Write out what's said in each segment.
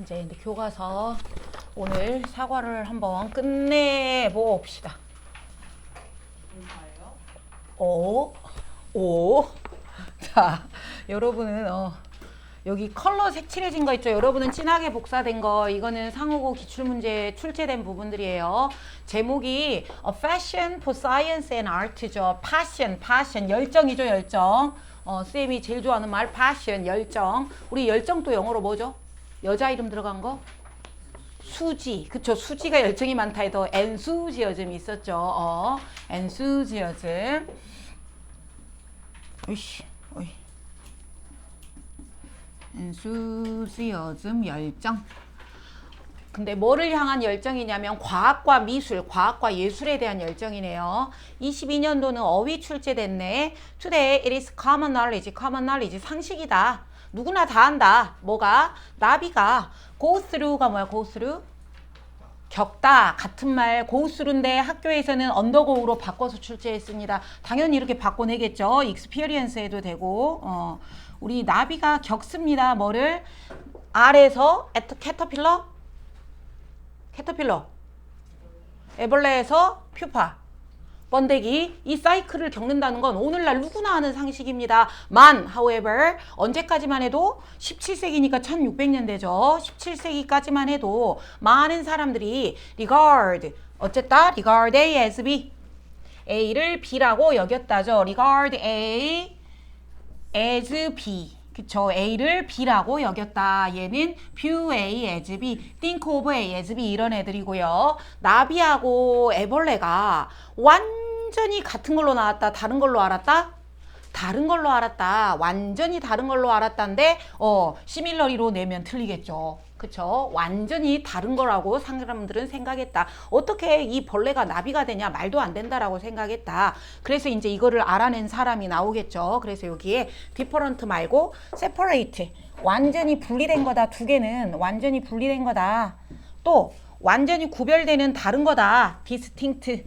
이제 교과서 오늘 사과를 한번 끝내봅시다. 오. 자, 여러분은 여기 컬러 색칠해진 거 있죠? 여러분은 진하게 복사된 거, 이거는 상호고 기출문제 출제된 부분들이에요. 제목이 Fashion for Science and Art죠. Passion, 열정이죠, 열정. 쌤이 제일 좋아하는 말, passion, 열정. 우리 열정 또 영어로 뭐죠? 여자 이름 들어간 거? 수지. 그쵸? 수지가 열정이 많다 해도 enthusiasm이 있었죠. enthusiasm. 으이씨, 어이. enthusiasm, 열정. 근데 뭐를 향한 열정이냐면 과학과 미술, 과학과 예술에 대한 열정이네요. 22년도는 어휘 출제됐네. Today it is common knowledge, 상식이다. 누구나 다 안다. 뭐가? 나비가 go through가 뭐야? go through? 겪다. 같은 말 go through인데 학교에서는 undergo로 바꿔서 출제했습니다. 당연히 이렇게 바꿔내겠죠. experience 해도 되고. 우리 나비가 겪습니다. 뭐를? R에서 캐터필러, 애벌레에서 퓨파, 번데기, 이 사이클을 겪는다는 건 오늘날 누구나 아는 상식입니다. however, 언제까지만 해도 17세기니까 1600년 되죠. 17세기까지만 해도 많은 사람들이 regard A as B, A를 B라고 여겼다죠. regard A as B. 그쵸. A를 B라고 여겼다. 얘는 view A as B, think of A as B 이런 애들이고요. 나비하고 애벌레가 완전히 같은 걸로 나왔다. 다른 걸로 알았다? 다른 걸로 알았다. 완전히 다른 걸로 알았다인데 시밀러리로 내면 틀리겠죠. 그쵸? 완전히 다른 거라고 사람들은 생각했다. 어떻게 이 벌레가 나비가 되냐? 말도 안 된다라고 생각했다. 그래서 이제 이거를 알아낸 사람이 나오겠죠. 그래서 여기에 different 말고 separate, 완전히 분리된 거다. 두 개는 완전히 분리된 거다. 또 완전히 구별되는 다른 거다. distinct,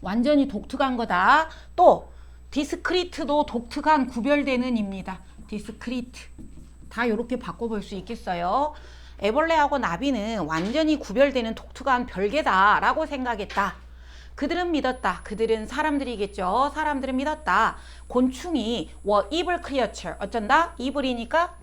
완전히 독특한 거다. 또 discrete도 독특한 구별되는 입니다. discrete. 다 이렇게 바꿔볼 수 있겠어요. 애벌레하고 나비는 완전히 구별되는 독특한 별개다 라고 생각했다. 그들은 믿었다. 그들은 사람들이겠죠. 사람들은 믿었다. 곤충이 evil creature, 어쩐다? evil이니까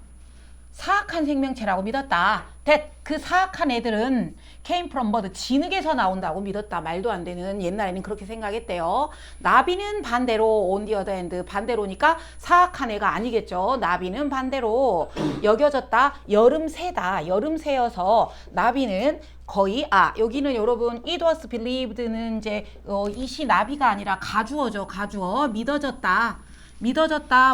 사악한 생명체라고 믿었다. that, 그 사악한 애들은 came from bird, 진흙에서 나온다고 믿었다. 말도 안 되는, 옛날에는 그렇게 생각했대요. 나비는 반대로 on the other hand, 반대로니까 사악한 애가 아니겠죠. 나비는 반대로 여겨졌다. 여름새다. 여름새여서 나비는 거의, 여기는 여러분 it was believed는 이제 이시 나비가 아니라 가주어죠. 가주어. 믿어졌다.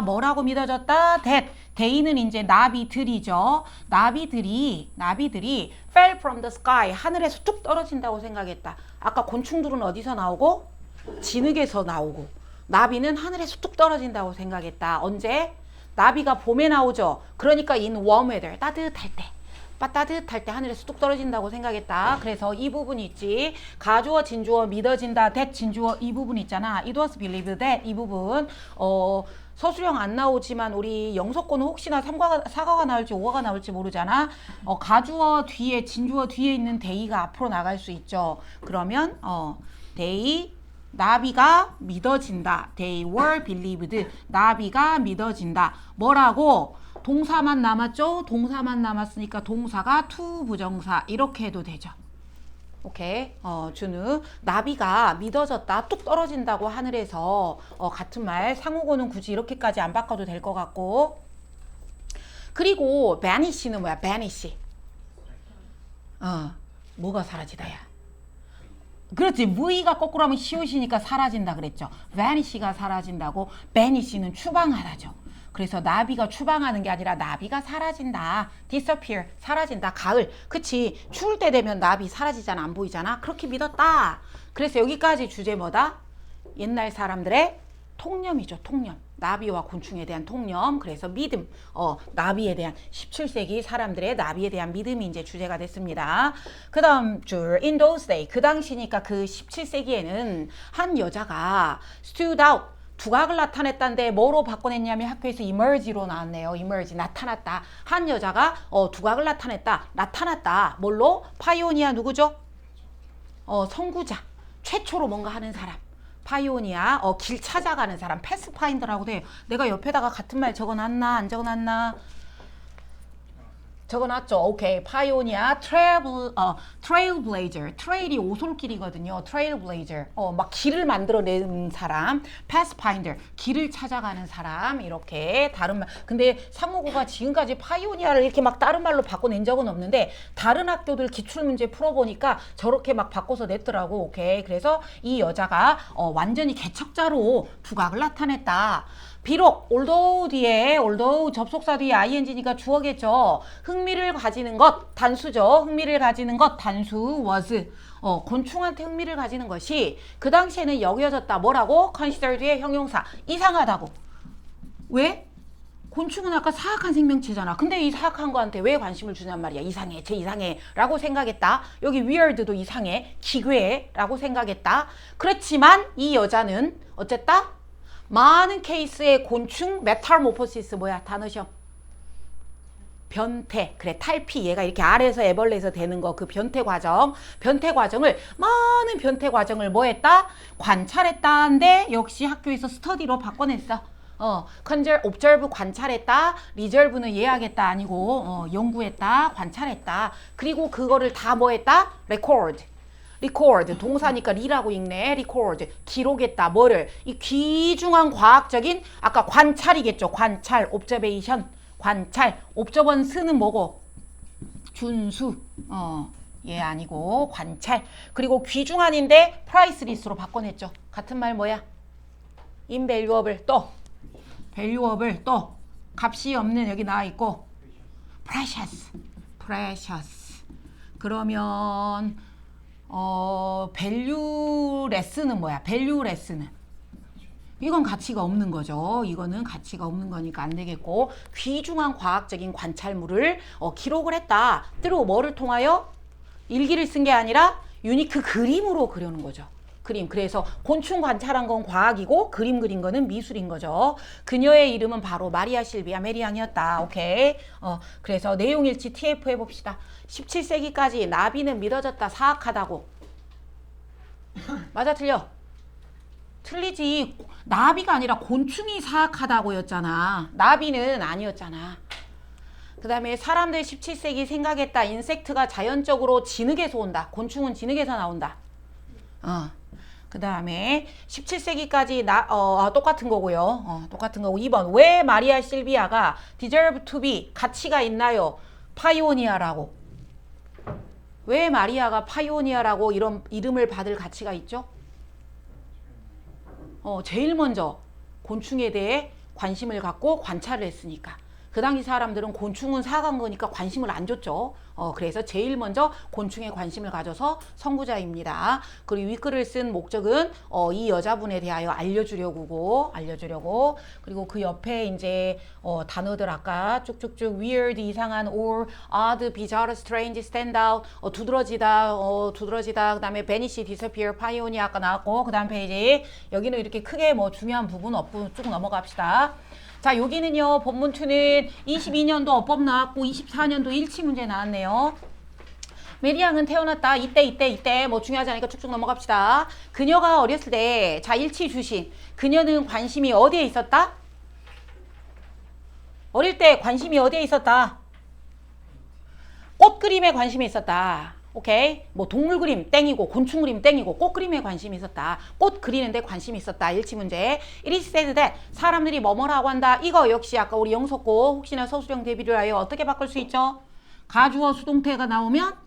뭐라고 믿어졌다? that. they는 이제 나비들이죠. 나비들이 fell from the sky, 하늘에서 뚝 떨어진다고 생각했다. 아까 곤충들은 어디서 나오고? 진흙에서 나오고. 나비는 하늘에서 뚝 떨어진다고 생각했다. 언제? 나비가 봄에 나오죠. 그러니까 in warm weather, 따뜻할 때 하늘에서 뚝 떨어진다고 생각했다. 그래서 이 부분 있지. 가주어, 진주어, 믿어진다. that, 진주어, 이 부분 있잖아. it was believed that, 이 부분. 서술형 안 나오지만 우리 영서권은 혹시나 사과가 나올지 오화가 나올지 모르잖아. 가주어 뒤에, 진주어 뒤에 있는 they가 앞으로 나갈 수 있죠. 그러면 they, 나비가 믿어진다. they were believed. 나비가 믿어진다. 뭐라고? 동사만 남았죠? 동사만 남았으니까 동사가 to 부정사 이렇게 해도 되죠. 오케이. 준우, 나비가 믿어졌다. 뚝 떨어진다고 하늘에서. 같은 말. 상호고는 굳이 이렇게까지 안 바꿔도 될 것 같고. 그리고 vanish는 뭐야? vanish. 뭐가 사라지다야? 그렇지. V가 거꾸로 하면 시옷이니까 사라진다 그랬죠. vanish가 사라진다고. vanish는 추방하다죠. 그래서 나비가 추방하는 게 아니라 나비가 사라진다. disappear, 사라진다. 가을. 그치. 추울 때 되면 나비 사라지잖아. 안 보이잖아. 그렇게 믿었다. 그래서 여기까지 주제 뭐다? 옛날 사람들의 통념이죠. 통념. 나비와 곤충에 대한 통념. 그래서 믿음. 나비에 대한 17세기 사람들의 나비에 대한 믿음이 이제 주제가 됐습니다. 그 다음 줄 in those days. 그 당시니까 그 17세기에는 한 여자가 stood out, 두각을 나타냈다는데 뭐로 바꿔냈냐면 학교에서 emerge로 나왔네요. emerge 나타났다. 한 여자가 두각을 나타났다. 뭘로? 파이오니아 누구죠? 선구자. 최초로 뭔가 하는 사람. 파이오니아 길 찾아가는 사람. 패스파인더라고 돼요. 내가 옆에다가 같은 말 적어놨나 안 적어놨나? 적어놨죠. 오케이. 파이오니아 트레일블레이저. 트레일이 오솔길이거든요. 트레일블레이저. 막 길을 만들어내는 사람. 패스파인더. 길을 찾아가는 사람. 이렇게 다른 말. 근데 상무고가 지금까지 파이오니아를 이렇게 막 다른 말로 바꿔낸 적은 없는데 다른 학교들 기출문제 풀어보니까 저렇게 막 바꿔서 냈더라고. 오케이. 그래서 이 여자가 완전히 개척자로 두각을 나타냈다. 비록 although 뒤에 although 접속사 뒤에 ing니까 주어겠죠. 흥미를 가지는 것 단수죠. 흥미를 가지는 것 단수 was 곤충한테 흥미를 가지는 것이 그 당시에는 여겨졌다. 뭐라고? consider 뒤에 형용사 이상하다고. 왜? 곤충은 아까 사악한 생명체잖아. 근데 이 사악한 거한테 왜 관심을 주냔 말이야. 이상해, 쟤 이상해 라고 생각했다. 여기 weird도 이상해, 기괴 라고 생각했다. 그렇지만 이 여자는 어쨌다? 많은 케이스의 곤충 메탈모포시스 뭐야 단어시험 변태 그래 탈피 얘가 이렇게 알에서 애벌레에서 되는 거 그 변태 과정을 많은 변태 과정을 뭐 했다 관찰했다인데 역시 학교에서 스터디로 바꿔냈어. observe 관찰했다. reserve는 예약했다 아니고 연구했다 관찰했다. 그리고 그거를 다 뭐 했다 record 동사니까 리라고 읽네. record 기록했다. 뭐를? 이 귀중한 과학적인 아까 관찰이겠죠. 관찰 observation 관찰 observance는 뭐고? 준수 얘 아니고 관찰. 그리고 귀중한인데 priceless로 바꿔냈죠. 같은 말 뭐야? invaluable 또 valuable 또 값이 없는 여기 나와 있고 precious 그러면 valueless는 뭐야? valueless는 이건 가치가 없는 거죠. 이거는 가치가 없는 거니까 안 되겠고 귀중한 과학적인 관찰물을 기록을 했다. 때로 뭐를 통하여? 일기를 쓴 게 아니라 유니크 그림으로 그려놓은 거죠. 그림. 그래서 곤충 관찰한 건 과학이고 그림 그린 거는 미술인 거죠. 그녀의 이름은 바로 마리아 실비아 메리앙이었다. 오케이. 그래서 내용 일치 TF 해봅시다. 17세기까지 나비는 믿어졌다. 사악하다고. 맞아 틀려? 틀리지. 나비가 아니라 곤충이 사악하다고였잖아. 나비는 아니었잖아. 그 다음에 사람들 17세기 생각했다. 인섹트가 자연적으로 진흙에서 온다. 곤충은 진흙에서 나온다. 그 다음에 17세기까지 똑같은 거고요. 똑같은 거고 2번 왜 마리아 실비아가 deserve to be 가치가 있나요? 파이오니아라고. 왜 마리아가 파이오니아라고 이런 이름을 받을 가치가 있죠? 제일 먼저 곤충에 대해 관심을 갖고 관찰을 했으니까. 그 당시 사람들은 곤충은 사악한 거니까 관심을 안 줬죠. 그래서 제일 먼저 곤충에 관심을 가져서 선구자입니다. 그리고 윗글을 쓴 목적은 이 여자분에 대하여 알려주려고. 그리고 그 옆에 이제 단어들 아까 쭉쭉쭉 weird 이상한 or odd, bizarre, strange, stand out 두드러지다. 그다음에 vanish, disappear, pioneer 아까 나왔고 그다음 페이지 여기는 이렇게 크게 뭐 중요한 부분 없고 쭉 넘어갑시다. 자, 여기는요, 본문 2는 22년도 어법 나왔고, 24년도 일치 문제 나왔네요. 메리앙은 태어났다. 이때, 뭐 중요하지 않으니까 쭉쭉 넘어갑시다. 그녀가 어렸을 때, 자, 일치 주신. 그녀는 관심이 어디에 있었다? 어릴 때 관심이 어디에 있었다? 꽃 그림에 관심이 있었다. 오케이? 뭐 동물 그림 땡이고 곤충 그림 땡이고 꽃 그림에 관심이 있었다. 꽃 그리는데 관심이 있었다. 일치 문제. It is said that 사람들이 뭐뭐라고 한다. 이거 역시 아까 우리 영석고 혹시나 서술형 대비를 하여 어떻게 바꿀 수 있죠? 가주어 수동태가 나오면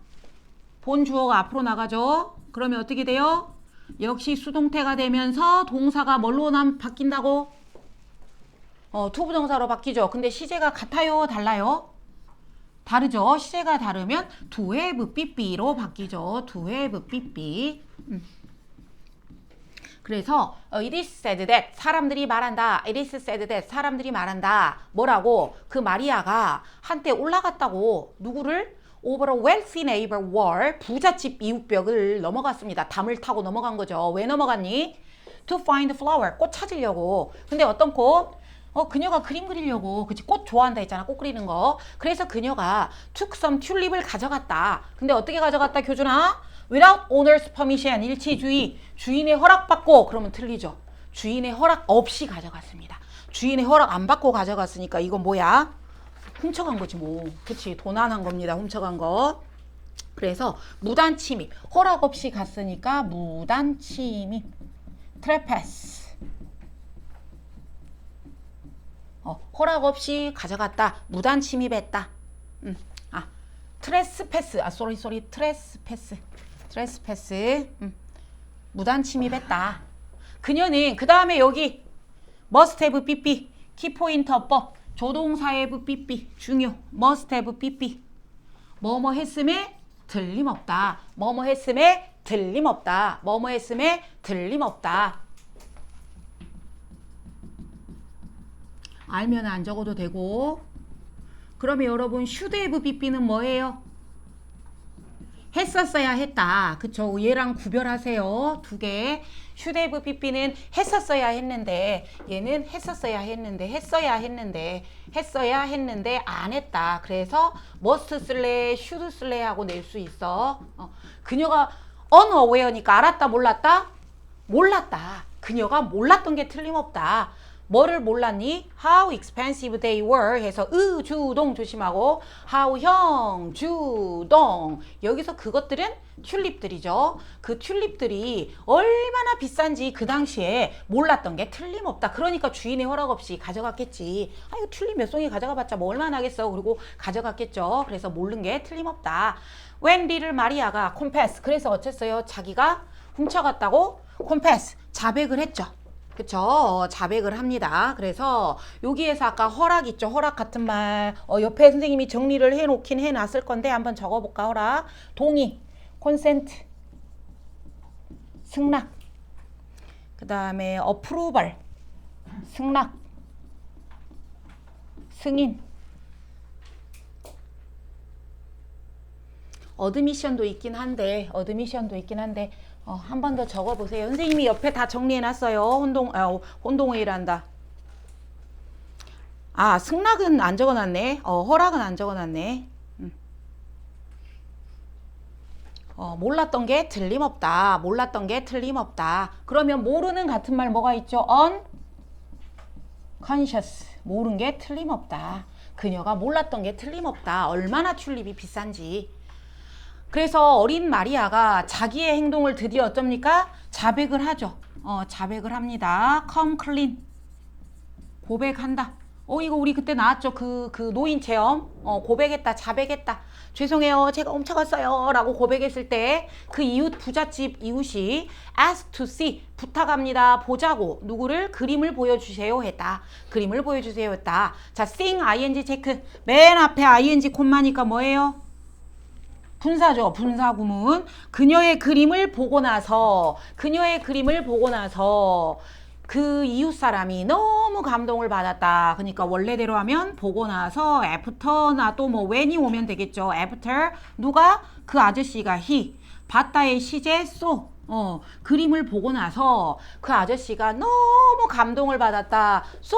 본주어가 앞으로 나가죠. 그러면 어떻게 돼요? 역시 수동태가 되면서 동사가 뭘로 바뀐다고? 투부정사로 바뀌죠. 근데 시제가 같아요? 달라요? 다르죠. 시제가 다르면 to have 삐삐로 바뀌죠. to have 삐삐. 그래서 it is said that 사람들이 말한다. it is said that 사람들이 말한다. 뭐라고? 그 마리아가 한때 올라갔다고. 누구를? over a wealthy neighbor wall 부잣집 이웃벽을 넘어갔습니다. 담을 타고 넘어간 거죠. 왜 넘어갔니? to find flower. 꽃 찾으려고. 근데 어떤 꽃? 그녀가 그림 그리려고. 그치? 꽃 좋아한다 했잖아. 꽃 그리는 거. 그래서 그녀가 took some 튤립을 가져갔다. 근데 어떻게 가져갔다, 교준아? Without owner's permission. 일치주의. 주인의 허락받고. 그러면 틀리죠. 주인의 허락 없이 가져갔습니다. 주인의 허락 안 받고 가져갔으니까 이건 뭐야? 훔쳐간 거지 뭐. 그치? 도난한 겁니다. 훔쳐간 거. 그래서 무단 침입. 허락 없이 갔으니까 무단 침입. trespass. 허락 없이 가져갔다. 무단 침입했다. trespass. trespass. 무단 침입했다. 그녀는 그 다음에 여기 must have pp. 키포인트 어법. 조동사의 pp. 중요. must have pp. 뭐뭐 했음에 틀림없다. 뭐뭐 했음에 틀림없다. 뭐뭐 했음에 틀림없다. 알면 안 적어도 되고. 그러면 여러분 should have pp는 뭐예요? 했었어야 했다. 그쵸? 얘랑 구별하세요. 두 개. should have pp는 했었어야 했는데 얘는 했었어야 했는데 안 했다. 그래서 must 쓸래 should 쓸래 하고 낼 수 있어. 그녀가 unaware니까 알았다 몰랐다? 몰랐다. 그녀가 몰랐던 게 틀림없다. 뭐를 몰랐니? How expensive they were 해서 주동 조심하고 how 주동 여기서 그것들은 튤립들이죠. 그 튤립들이 얼마나 비싼지 그 당시에 몰랐던 게 틀림없다. 그러니까 주인의 허락 없이 가져갔겠지. 이거 튤립 몇 송이 가져가봤자 뭐 얼마나 하겠어. 그리고 가져갔겠죠. 그래서 모르는 게 틀림없다. 웬디를 마리아가 confess. 그래서 어쨌어요? 자기가 훔쳐갔다고 confess. 자백을 했죠. 그쵸? 자백을 합니다. 그래서 여기에서 아까 허락 있죠? 허락 같은 말 옆에 선생님이 정리를 해놓긴 해놨을 건데 한번 적어볼까? 허락, 동의, consent, 승낙, 그 다음에 approval, 승낙, 승인, 어드미션도 있긴 한데 한 번 더 적어보세요. 선생님이 옆에 다 정리해놨어요. 혼동회의란다. 승낙은 안 적어놨네. 허락은 안 적어놨네. 몰랐던 게 틀림없다. 몰랐던 게 틀림없다. 그러면 모르는 같은 말 뭐가 있죠? unconscious. 모르는 게 틀림없다. 그녀가 몰랐던 게 틀림없다. 얼마나 튤립이 비싼지. 그래서 어린 마리아가 자기의 행동을 드디어 어쩝니까? 자백을 하죠. 자백을 합니다. come clean. 고백한다. 이거 우리 그때 나왔죠. 그 노인 체험. 고백했다. 자백했다. 죄송해요. 제가 훔쳐갔어요. 라고 고백했을 때 그 이웃 부잣집 이웃이 ask to see. 부탁합니다. 보자고. 누구를? 그림을 보여주세요. 했다. 그림을 보여주세요. 했다. 자, seeing ing 체크. 맨 앞에 ing 콤마니까 뭐예요? 분사죠. 분사 구문. 그녀의 그림을 보고 나서 그 이웃 사람이 너무 감동을 받았다. 그러니까 원래대로 하면 보고 나서 after나 또 뭐 when이 오면 되겠죠. after 누가? 그 아저씨가 he. 봤다의 시제 so. 그림을 보고 나서 그 아저씨가 너무 감동을 받았다. so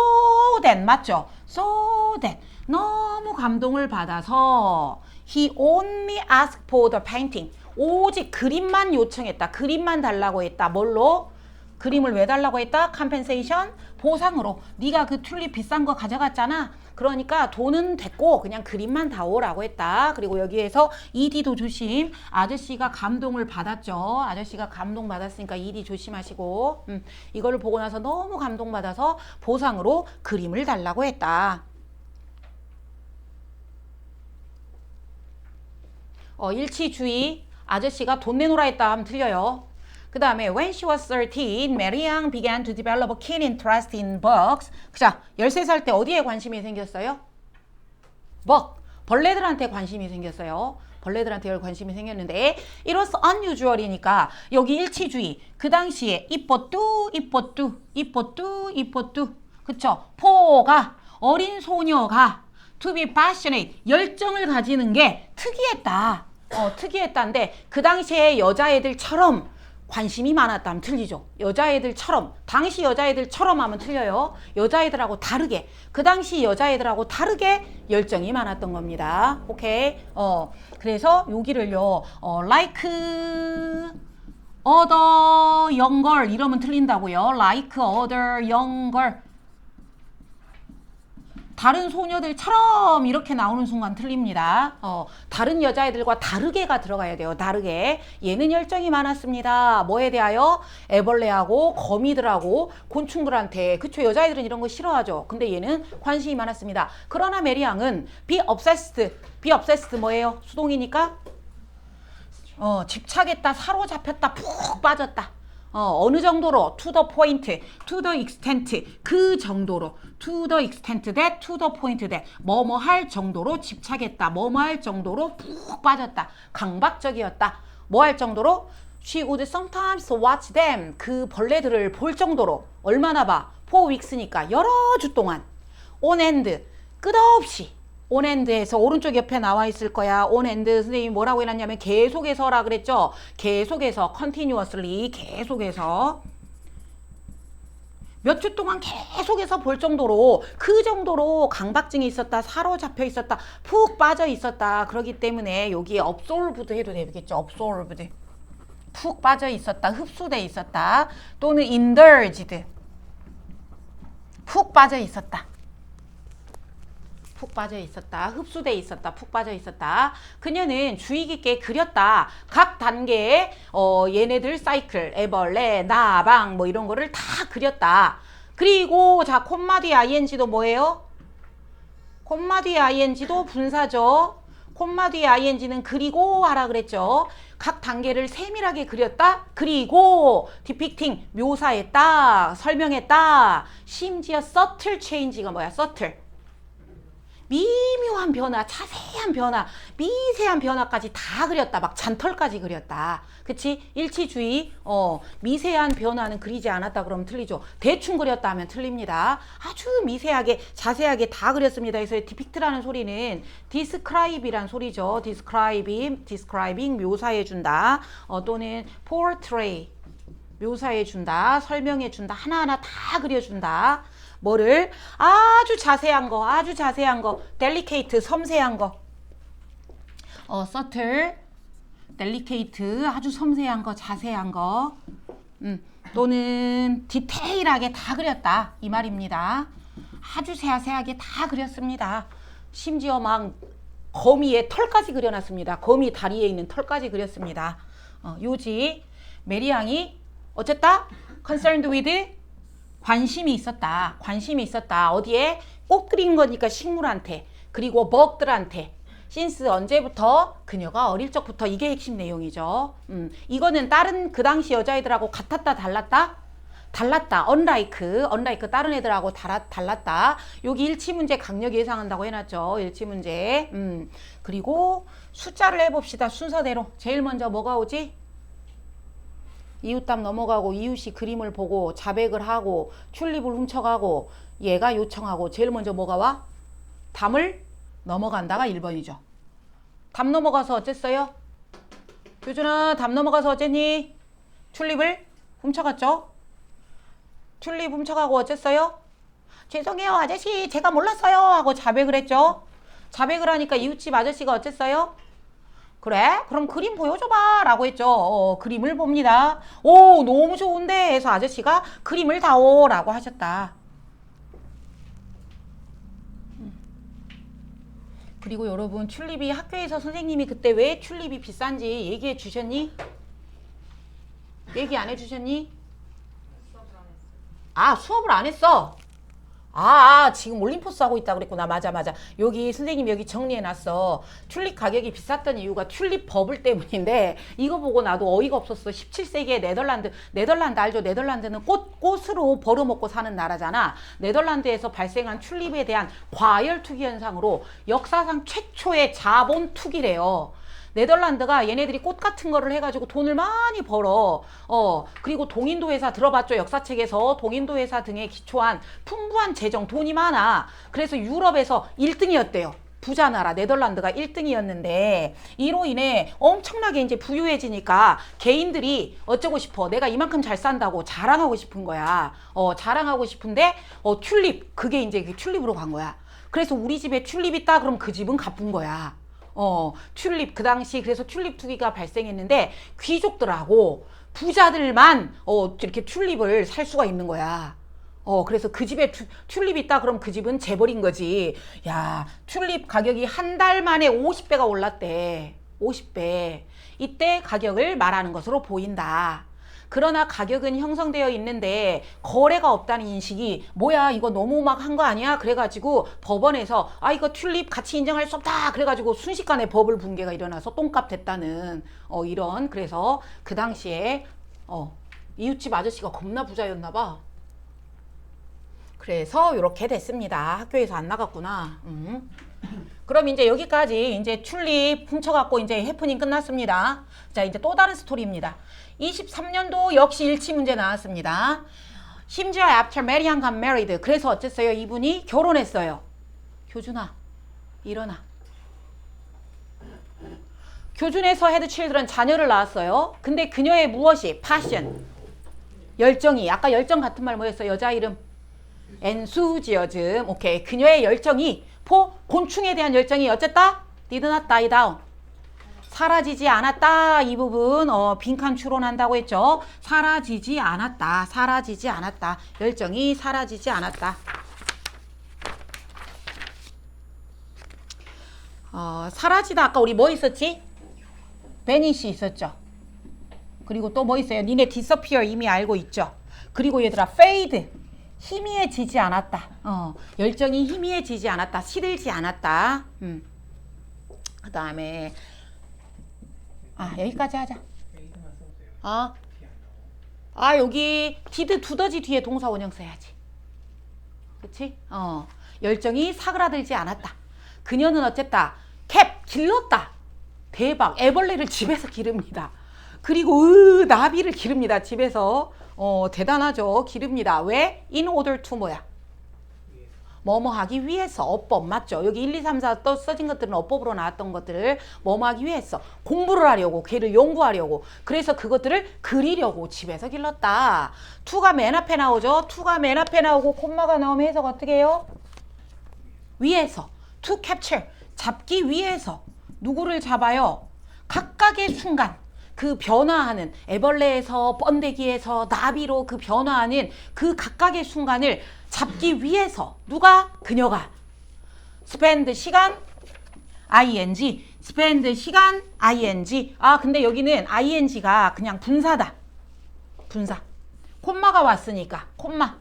that 맞죠? so that 너무 감동을 받아서 he only asked for the painting. 오직 그림만 요청했다. 그림만 달라고 했다. 뭘로? 그림을 왜 달라고 했다? compensation. 보상으로. 네가 그 튤립 비싼 거 가져갔잖아. 그러니까 돈은 됐고 그냥 그림만 다오라고 했다. 그리고 여기에서 ed도 조심. 아저씨가 감동을 받았죠. 아저씨가 감동받았으니까 ed 조심하시고 이거를 보고 나서 너무 감동받아서 보상으로 그림을 달라고 했다. 일치주의. 아저씨가 돈 내놓으라 했다 하면 틀려요. 그 다음에 when she was 13, Mary Young began to develop a keen interest in books. 자, 13살 때 어디에 관심이 생겼어요? 벌레들한테 관심이 생겼어요. 벌레들한테 관심이 생겼는데 it was unusual이니까 여기 일치주의. 그 당시에 이뻤뚜. 그쵸? 포가 어린 소녀가 to be passionate. 열정을 가지는 게 특이했다. 특이했다인데 그 당시에 여자애들처럼 관심이 많았다 하면 틀리죠. 여자애들처럼, 당시 여자애들처럼 하면 틀려요. 여자애들하고 다르게, 그 당시 여자애들하고 다르게 열정이 많았던 겁니다. 오케이. 그래서 여기를요, like other young girl 이러면 틀린다고요. like other young girl. 다른 소녀들처럼 이렇게 나오는 순간 틀립니다. 다른 여자애들과 다르게가 들어가야 돼요. 다르게. 얘는 열정이 많았습니다. 뭐에 대하여? 애벌레하고 거미들하고 곤충들한테. 그쵸? 여자애들은 이런 거 싫어하죠. 근데 얘는 관심이 많았습니다. 그러나 메리앙은 be obsessed. be obsessed 뭐예요? 수동이니까? 집착했다, 사로잡혔다, 푹 빠졌다. 어느 정도로 to the point, to the extent 그 정도로 to the extent that, to the point that 뭐뭐 할 정도로 집착했다, 뭐뭐 할 정도로 푹 빠졌다, 강박적이었다. 뭐 할 정도로? She would sometimes watch them 그 벌레들을 볼 정도로 얼마나 봐? 4 weeks니까 여러 주 동안 on end 끝없이 on end에서 오른쪽 옆에 나와 있을 거야. on end 선생님이 뭐라고 해놨냐면 계속해서라 그랬죠. 계속해서 continuously 계속해서 몇 주 동안 계속해서 볼 정도로 그 정도로 강박증이 있었다. 사로잡혀 있었다. 푹 빠져 있었다. 그렇기 때문에 여기 absorbed 해도 되겠죠. absorbed 푹 빠져 있었다. 흡수돼 있었다. 또는 indulged 푹 빠져 있었다. 푹 빠져 있었다. 흡수돼 있었다. 푹 빠져 있었다. 그녀는 주의 깊게 그렸다. 각 단계의 얘네들 사이클, 애벌레, 나방 뭐 이런 거를 다 그렸다. 그리고 자 콤마 뒤에 ing도 뭐예요? 콤마 뒤에 ing도 분사죠. 콤마 뒤에 ing는 그리고 하라 그랬죠. 각 단계를 세밀하게 그렸다. 그리고 depicting 묘사했다. 설명했다. 심지어 subtle change가 뭐야? subtle 미묘한 변화, 자세한 변화, 미세한 변화까지 다 그렸다. 막 잔털까지 그렸다. 그치? 일치주의, 미세한 변화는 그리지 않았다 그러면 틀리죠. 대충 그렸다 하면 틀립니다. 아주 미세하게, 자세하게 다 그렸습니다. 그래서 depict라는 소리는 describe이란 소리죠. describing, 묘사해준다. 또는 portray, 묘사해준다. 설명해준다. 하나하나 다 그려준다. 뭐를? 아주 자세한 거, delicate, 섬세한 거. subtle, delicate, 아주 섬세한 거, 자세한 거. 또는 디테일하게 다 그렸다. 이 말입니다. 아주 자세하게 다 그렸습니다. 심지어 막 거미의 털까지 그려놨습니다. 거미 다리에 있는 털까지 그렸습니다. 요지, 메리앙이 어쨌다? concerned with 관심이 있었다. 관심이 있었다. 어디에? 꽃 그리는 거니까 식물한테. 그리고 먹들한테. since 언제부터? 그녀가 어릴 적부터. 이게 핵심 내용이죠. 이거는 다른 그 당시 여자애들하고 같았다 달랐다? 달랐다. unlike 다른 애들하고 달랐다. 여기 일치문제 강력 예상한다고 해놨죠. 일치문제. 그리고 숫자를 해봅시다. 순서대로. 제일 먼저 뭐가 오지? 이웃담 넘어가고 이웃이 그림을 보고 자백을 하고 튤립을 훔쳐가고 얘가 요청하고 제일 먼저 뭐가 와? 담을 넘어간다가 1번이죠. 담 넘어가서 어쨌어요? 효준아 담 넘어가서 어쨌니? 튤립을 훔쳐갔죠? 튤립 훔쳐가고 어쨌어요? 죄송해요 아저씨 제가 몰랐어요 하고 자백을 했죠. 자백을 하니까 이웃집 아저씨가 어쨌어요? 그래? 그럼 그림 보여줘봐 라고 했죠. 그림을 봅니다. 오 너무 좋은데 해서 아저씨가 그림을 다오 라고 하셨다. 그리고 여러분 튤립이 학교에서 선생님이 그때 왜 튤립이 비싼지 얘기해 주셨니? 얘기 안 해주셨니? 아 수업을 안 했어. 지금 올림포스 하고 있다고 그랬구나. 맞아. 여기 선생님 여기 정리해놨어. 튤립 가격이 비쌌던 이유가 튤립 버블 때문인데 이거 보고 나도 어이가 없었어. 17세기에 네덜란드 알죠? 네덜란드는 꽃으로 벌어먹고 사는 나라잖아. 네덜란드에서 발생한 튤립에 대한 과열 투기 현상으로 역사상 최초의 자본 투기래요. 네덜란드가 얘네들이 꽃 같은 거를 해가지고 돈을 많이 벌어. 그리고 동인도 회사 들어봤죠? 역사책에서 동인도 회사 등에 기초한 풍부한 재정, 돈이 많아. 그래서 유럽에서 1등이었대요. 부자 나라 네덜란드가 1등이었는데 이로 인해 엄청나게 이제 부유해지니까 개인들이 어쩌고 싶어. 내가 이만큼 잘 산다고 자랑하고 싶은 거야. 자랑하고 싶은데 튤립 그게 이제 그 튤립으로 간 거야. 그래서 우리 집에 튤립 있다 그럼 그 집은 가쁜 거야. 튤립 그 당시 그래서 튤립 투기가 발생했는데 귀족들하고 부자들만 이렇게 튤립을 살 수가 있는 거야. 그래서 그 집에 튤립 있다 그럼 그 집은 재벌인 거지. 야, 튤립 가격이 한 달 만에 50배가 올랐대. 50배. 이때 가격을 말하는 것으로 보인다. 그러나 가격은 형성되어 있는데 거래가 없다는 인식이 뭐야 이거 너무 막 한 거 아니야? 그래가지고 법원에서 이거 튤립 가치 인정할 수 없다. 그래가지고 순식간에 버블 붕괴가 일어나서 똥값 됐다는 이런 그래서 그 당시에 이웃집 아저씨가 겁나 부자였나 봐. 그래서 이렇게 됐습니다. 학교에서 안 나갔구나. 그럼 이제 여기까지 이제 튤립 훔쳐갖고 이제 해프닝 끝났습니다. 자, 이제 또 다른 스토리입니다. 23년도 역시 일치 문제 나왔습니다. 심지어 after Marian got married. 그래서 어쨌어요? 이분이 결혼했어요. 교준아, 일어나. 교준에서 had children, 자녀를 낳았어요. 근데 그녀의 무엇이? passion, 열정이. 아까 열정 같은 말 뭐였어? 여자 이름? enthusiasm. 오케이. 그녀의 열정이 곤충에 대한 열정이 어쨌다? did not die down. 사라지지 않았다. 이 부분 빈칸 추론한다고 했죠. 사라지지 않았다. 사라지지 않았다. 열정이 사라지지 않았다. 사라지다. 아까 우리 뭐 있었지? vanish 있었죠. 그리고 또 뭐 있어요? 니네 disappear 이미 알고 있죠. 그리고 얘들아 fade, 희미해지지 않았다. 열정이 희미해지지 않았다. 시들지 않았다. 그 다음에 여기까지 하자. 여기 did 두더지 뒤에 동사 원형 써야지. 그치? 열정이 사그라들지 않았다. 그녀는 어쨌다? 캡, 길렀다. 대박. 애벌레를 집에서 기릅니다. 그리고 나비를 기릅니다. 집에서. 대단하죠. 기릅니다. 왜? In order to 뭐야? 뭐뭐 하기 위해서. 어법 맞죠? 여기 1, 2, 3, 4 또 써진 것들은 어법으로 나왔던 것들을 뭐뭐 하기 위해서. 공부를 하려고, 걔를 연구하려고. 그래서 그것들을 그리려고 집에서 길렀다. to가 맨 앞에 나오죠? to가 맨 앞에 나오고 콤마가 나오면 해석 어떻게 해요? 위해서. to capture, 잡기 위해서. 누구를 잡아요? 각각의 순간. 그 변화하는 애벌레에서 번데기에서 나비로 그 변화하는 그 각각의 순간을 잡기 위해서 누가? 그녀가 spend 시간 ing spend 시간 ing. 근데 여기는 ing가 그냥 분사다. 분사. 콤마가 왔으니까 콤마.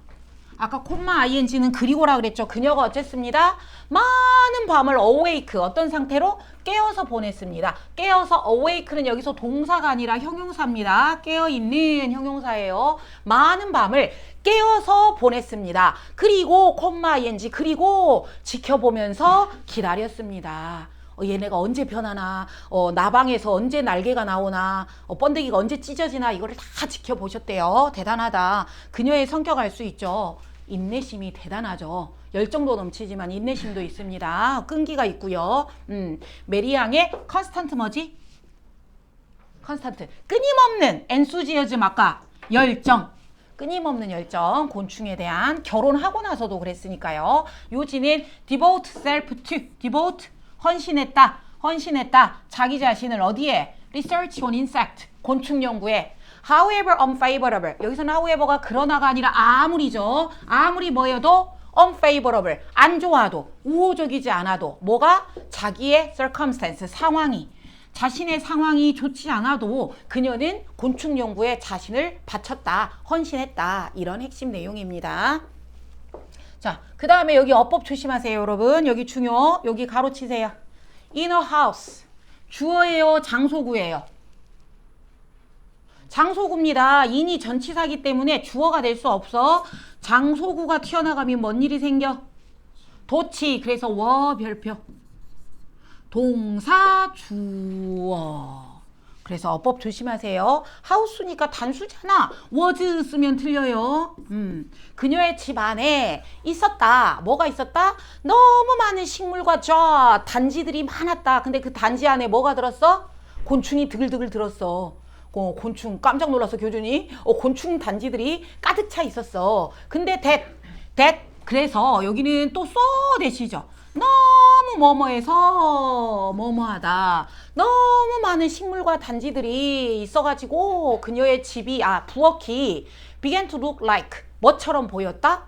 아까 콤마 ing는 그리고라 그랬죠. 그녀가 어쨌습니다. 많은 밤을 awake 어떤 상태로? 깨어서 보냈습니다. 깨어서 awake는 여기서 동사가 아니라 형용사입니다. 깨어있는 형용사예요. 많은 밤을 깨어서 보냈습니다. 그리고 콤마 ing 그리고 지켜보면서 기다렸습니다. 얘네가 언제 변하나, 나방에서 언제 날개가 나오나, 번데기가 언제 찢어지나 이거를 다 지켜보셨대요. 대단하다. 그녀의 성격 알 수 있죠. 인내심이 대단하죠. 열정도 넘치지만 인내심도 있습니다. 끈기가 있고요. 메리앙의 컨스탄트 뭐지? 컨스탄트. 끊임없는 enthusiasm 아까 열정. 끊임없는 열정. 곤충에 대한 결혼하고 나서도 그랬으니까요. 요지는 devote self to. devote 헌신했다. 헌신했다. 자기 자신을 어디에? research on insect. 곤충 연구에. however unfavorable. 여기서는 however가 그러나가 아니라 아무리죠. 아무리 뭐여도 unfavorable. 안 좋아도 우호적이지 않아도 뭐가? 자기의 circumstance. 상황이. 자신의 상황이 좋지 않아도 그녀는 곤충 연구에 자신을 바쳤다. 헌신했다. 이런 핵심 내용입니다. 자, 그 다음에 여기 어법 조심하세요, 여러분. 여기 중요. 여기 가로치세요. in a house. 주어예요, 장소구예요. 장소구입니다. in이 전치사기 때문에 주어가 될 수 없어. 장소구가 튀어나가면 뭔 일이 생겨? 도치. 그래서 워 별표. 동사 주어. 그래서 어법 조심하세요. 하우스니까 단수잖아. was 쓰면 틀려요. 그녀의 집 안에 있었다. 뭐가 있었다? 너무 많은 식물과 단지들이 많았다. 근데 그 단지 안에 뭐가 들었어? 곤충이 드글드글 들었어. 곤충 깜짝 놀랐어 교준이. 곤충 단지들이 가득 차 있었어. 근데 that 그래서 여기는 또 so that이죠. 너무 뭐뭐해서 뭐뭐하다. 너무 많은 식물과 단지들이 있어가지고 그녀의 집이 부엌이 began to look like 뭐처럼 보였다?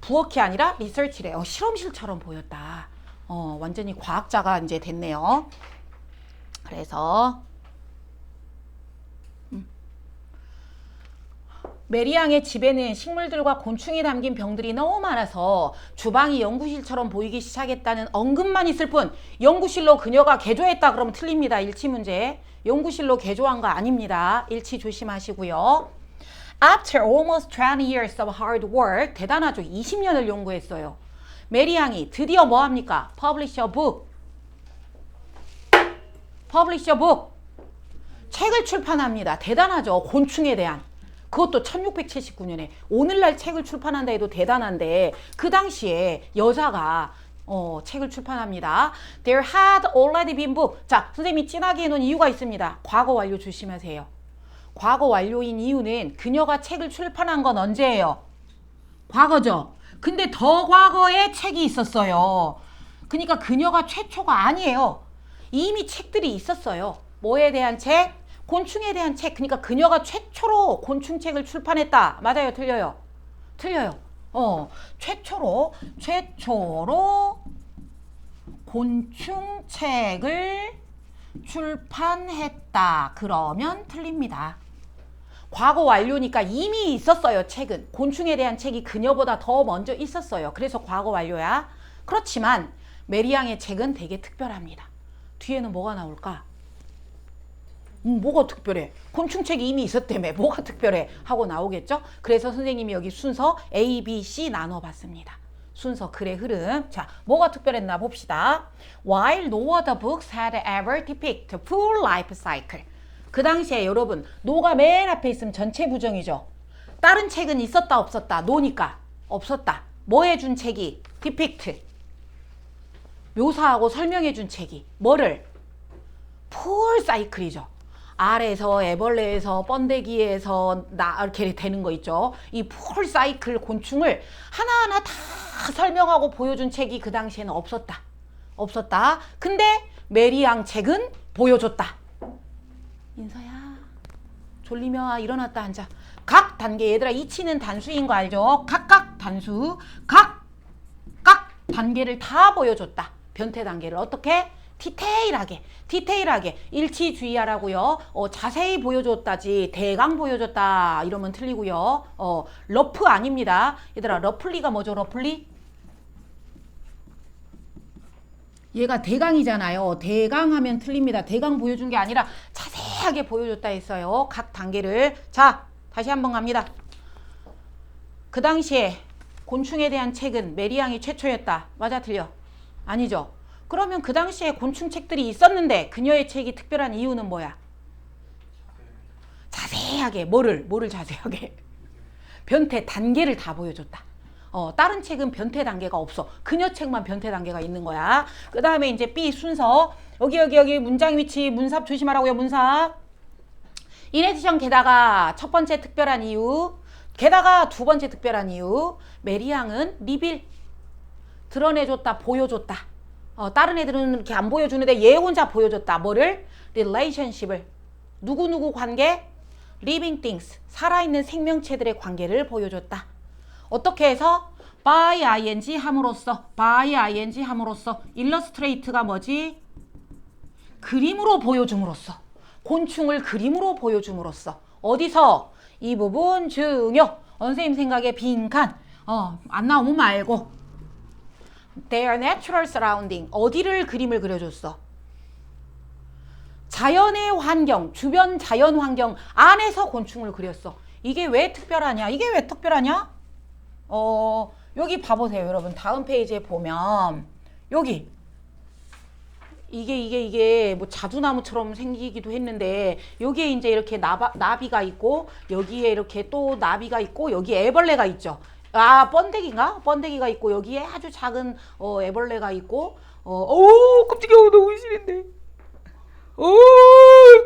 부엌이 아니라 research래. 실험실처럼 보였다. 완전히 과학자가 이제 됐네요. 그래서 메리앙의 집에는 식물들과 곤충이 담긴 병들이 너무 많아서 주방이 연구실처럼 보이기 시작했다는 언급만 있을 뿐 연구실로 그녀가 개조했다 그러면 틀립니다. 일치 문제. 연구실로 개조한 거 아닙니다. 일치 조심하시고요. After almost 20 years of hard work 대단하죠. 20년을 연구했어요. 메리앙이 드디어 뭐 합니까? Publish a book. Publish a book. 책을 출판합니다. 대단하죠. 곤충에 대한. 그것도 1679년에 오늘날 책을 출판한다 해도 대단한데 그 당시에 여자가 책을 출판합니다. There had already been book. 자, 선생님이 진하게 해놓은 이유가 있습니다. 과거 완료 조심하세요. 과거 완료인 이유는 그녀가 책을 출판한 건 언제예요? 과거죠. 근데 더 과거에 책이 있었어요. 그러니까 그녀가 최초가 아니에요. 이미 책들이 있었어요. 뭐에 대한 책? 곤충에 대한 책. 그러니까 그녀가 최초로 곤충책을 출판했다. 맞아요? 틀려요? 틀려요. 최초로 곤충책을 출판했다. 그러면 틀립니다. 과거 완료니까 이미 있었어요. 책은. 곤충에 대한 책이 그녀보다 더 먼저 있었어요. 그래서 과거 완료야. 그렇지만 메리앙의 책은 되게 특별합니다. 뒤에는 뭐가 나올까? 뭐가 특별해? 곤충책이 이미 있었다며. 뭐가 특별해? 하고 나오겠죠? 그래서 선생님이 여기 순서 A, B, C 나눠봤습니다. 순서 글의 흐름. 자, 뭐가 특별했나 봅시다. While no other books had ever depicted full life cycle. 그 당시에 여러분 no가 맨 앞에 있으면 전체 부정이죠. 다른 책은 있었다 없었다? no니까 없었다. 뭐 해준 책이? depict. 묘사하고 설명해준 책이. 뭐를? full cycle이죠. 알에서 애벌레에서 번데기에서 이렇게 되는 거 있죠. 이 풀 사이클 곤충을 하나하나 다 설명하고 보여준 책이 그 당시에는 없었다. 없었다. 근데 메리앙 책은 보여줬다. 인서야 졸리면 일어났다 앉아. 각 단계 얘들아 이치는 단수인 거 알죠? 각각 단수 각 단계를 다 보여줬다. 변태 단계를 어떻게? 디테일하게 일치주의하라고요. 자세히 보여줬다지 대강 보여줬다 이러면 틀리고요. 러프 아닙니다. 얘들아 러플리가 뭐죠? 러플리? 얘가 대강이잖아요. 대강하면 틀립니다. 대강 보여준 게 아니라 자세하게 보여줬다 했어요. 각 단계를. 자, 다시 한번 갑니다. 그 당시에 곤충에 대한 책은 메리앙이 최초였다. 맞아 틀려? 아니죠. 그러면 그 당시에 곤충 책들이 있었는데 그녀의 책이 특별한 이유는 뭐야? 자세하게 뭐를 자세하게? 변태 단계를 다 보여줬다. 다른 책은 변태 단계가 없어. 그녀 책만 변태 단계가 있는 거야. 그 다음에 이제 B 순서 여기 문장 위치 문삽 조심하라고요. 문삽. 인에디션 게다가 첫 번째 특별한 이유 게다가 두 번째 특별한 이유 메리앙은 리빌 드러내줬다 보여줬다. 다른 애들은 이렇게 안 보여주는데 얘 혼자 보여줬다. 뭐를? relationship을. 누구누구 관계? living things. 살아있는 생명체들의 관계를 보여줬다. 어떻게 해서? by ing 함으로써. by ing 함으로써. illustrate가 뭐지? 그림으로 보여줌으로써. 곤충을 그림으로 보여줌으로써. 어디서? 이 부분 중요. 선생님 생각에 빈칸. 안 나오면 말고. Their natural surrounding. 어디를 그림을 그려줬어? 자연의 환경, 주변 자연 환경 안에서 곤충을 그렸어. 이게 왜 특별하냐? 이게 왜 특별하냐? 여기 봐보세요, 여러분. 다음 페이지에 보면 여기 이게 뭐 자두나무처럼 생기기도 했는데 여기에 이제 이렇게 나비가 있고 여기에 이렇게 또 나비가 있고 여기에 애벌레가 있죠. 아, 번데기인가? 번데기가 있고 여기에 아주 작은 애벌레가 있고 오 깜짝이야 너무 싫은데 오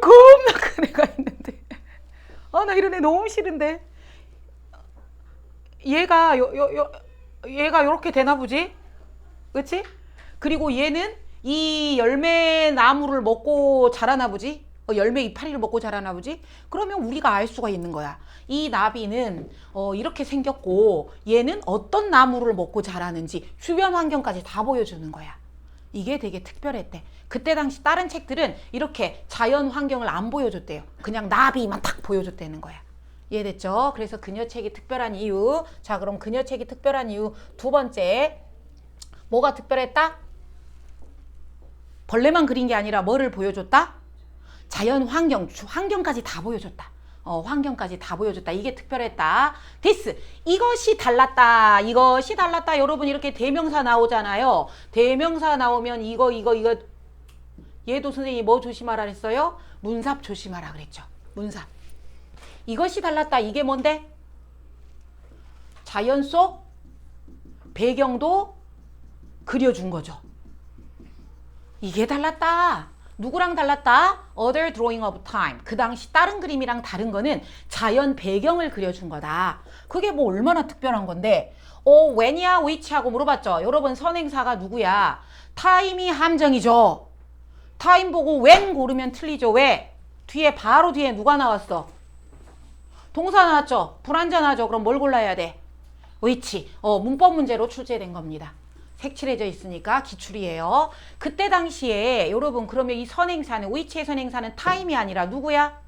겁나 큰 애가 있는데 아 나 이런 애 너무 싫은데 얘가 얘가 요렇게 되나 보지? 그치? 그리고 얘는 이 열매 나무를 먹고 자라나 보지? 열매 이파리를 먹고 자라나 보지? 그러면 우리가 알 수가 있는 거야. 이 나비는 이렇게 생겼고 얘는 어떤 나무를 먹고 자라는지 주변 환경까지 다 보여주는 거야. 이게 되게 특별했대. 그때 당시 다른 책들은 이렇게 자연 환경을 안 보여줬대요. 그냥 나비만 딱 보여줬다는 거야. 이해됐죠? 그래서 그녀책이 특별한 이유. 자, 그럼 그녀책이 특별한 이유 두 번째. 뭐가 특별했다? 벌레만 그린 게 아니라 뭐를 보여줬다? 자연 환경까지 다 보여줬다. 환경까지 다 보여줬다. 이게 특별했다. this. 이것이 달랐다. 이것이 달랐다. 여러분 이렇게 대명사 나오잖아요. 대명사 나오면 이거. 얘도 선생님이 뭐 조심하라 그랬어요? 문삽 조심하라 그랬죠. 문삽. 이것이 달랐다. 이게 뭔데? 자연 속 배경도 그려준 거죠. 이게 달랐다. 누구랑 달랐다? Other drawing of time. 그 당시 다른 그림이랑 다른 거는 자연 배경을 그려준 거다. 그게 뭐 얼마나 특별한 건데 when이야 which 하고 물어봤죠. 여러분 선행사가 누구야? time이 함정이죠. time 보고 when 고르면 틀리죠. 왜? 바로 뒤에 누가 나왔어? 동사 나왔죠. 불완전하죠. 그럼 뭘 골라야 돼? which. 문법 문제로 출제된 겁니다. 색칠해져 있으니까 기출이에요. 그때 당시에 여러분 그러면 이 선행사는 which의 선행사는 time이 아니라 누구야?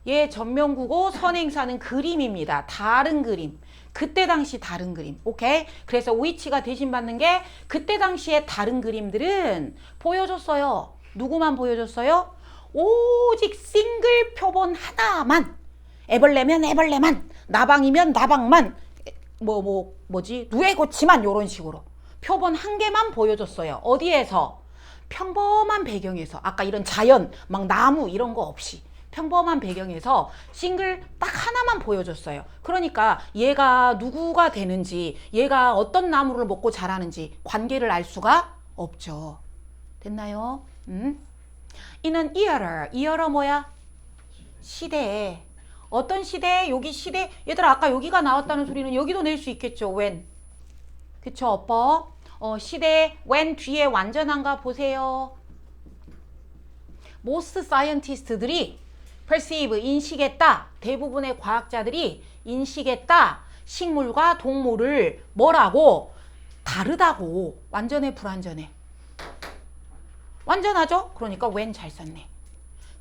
얘 전명구고 선행사는 그림입니다. 다른 그림. 그때 당시 다른 그림. 오케이? 그래서 which가 대신 받는 게 그때 당시에 다른 그림들은 보여줬어요. 누구만 보여줬어요? 오직 싱글 표본 하나만. 애벌레면 애벌레만. 나방이면 나방만. 뭐지? 누에고치만 요런 식으로. 표본 한 개만 보여줬어요. 어디에서? 평범한 배경에서. 아까 이런 자연, 막 나무 이런 거 없이. 평범한 배경에서 싱글 딱 하나만 보여줬어요. 그러니까 얘가 누구가 되는지, 얘가 어떤 나무를 먹고 자라는지 관계를 알 수가 없죠. 됐나요? 이는 이어러 뭐야? 시대. 어떤 시대? 여기 시대. 얘들아 아까 여기가 나왔다는 소리는 여기도 낼 수 있겠죠. when. 그쵸 어법. 시대 when 뒤에 완전한가 보세요. most scientist들이 perceive 인식했다. 대부분의 과학자들이 인식했다. 식물과 동물을 뭐라고? 다르다고. 완전해 불완전해? 완전하죠? 그러니까 when 잘 썼네.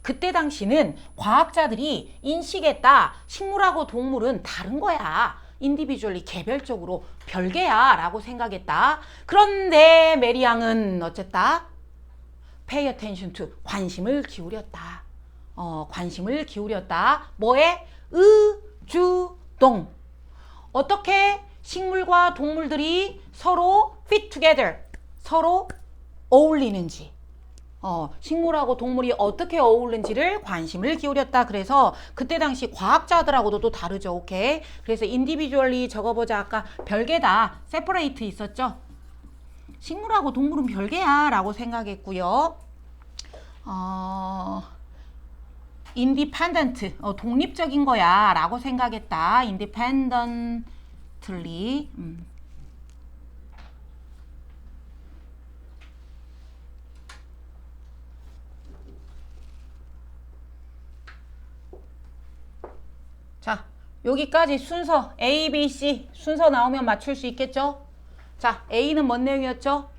그때 당시는 과학자들이 인식했다. 식물하고 동물은 다른 거야. 인디비주얼리 개별적으로 별개야 라고 생각했다. 그런데 메리양은 어쨌다? pay attention to. 관심을 기울였다. 관심을 기울였다. 뭐에? 의주동. 어떻게 식물과 동물들이 서로 fit together. 서로 어울리는지. 식물하고 동물이 어떻게 어울리는지를 관심을 기울였다. 그래서 그때 당시 과학자들하고도 또 다르죠. 오케이. 그래서 인디비주얼리 적어보자. 아까 별개다. 세퍼레이트 있었죠. 식물하고 동물은 별개야 라고 생각했고요. 인디펜던트. 독립적인 거야 라고 생각했다. 인디펜던틀리. 자, 여기까지 순서 A, B, C 순서 나오면 맞출 수 있겠죠? 자, A는 뭔 내용이었죠?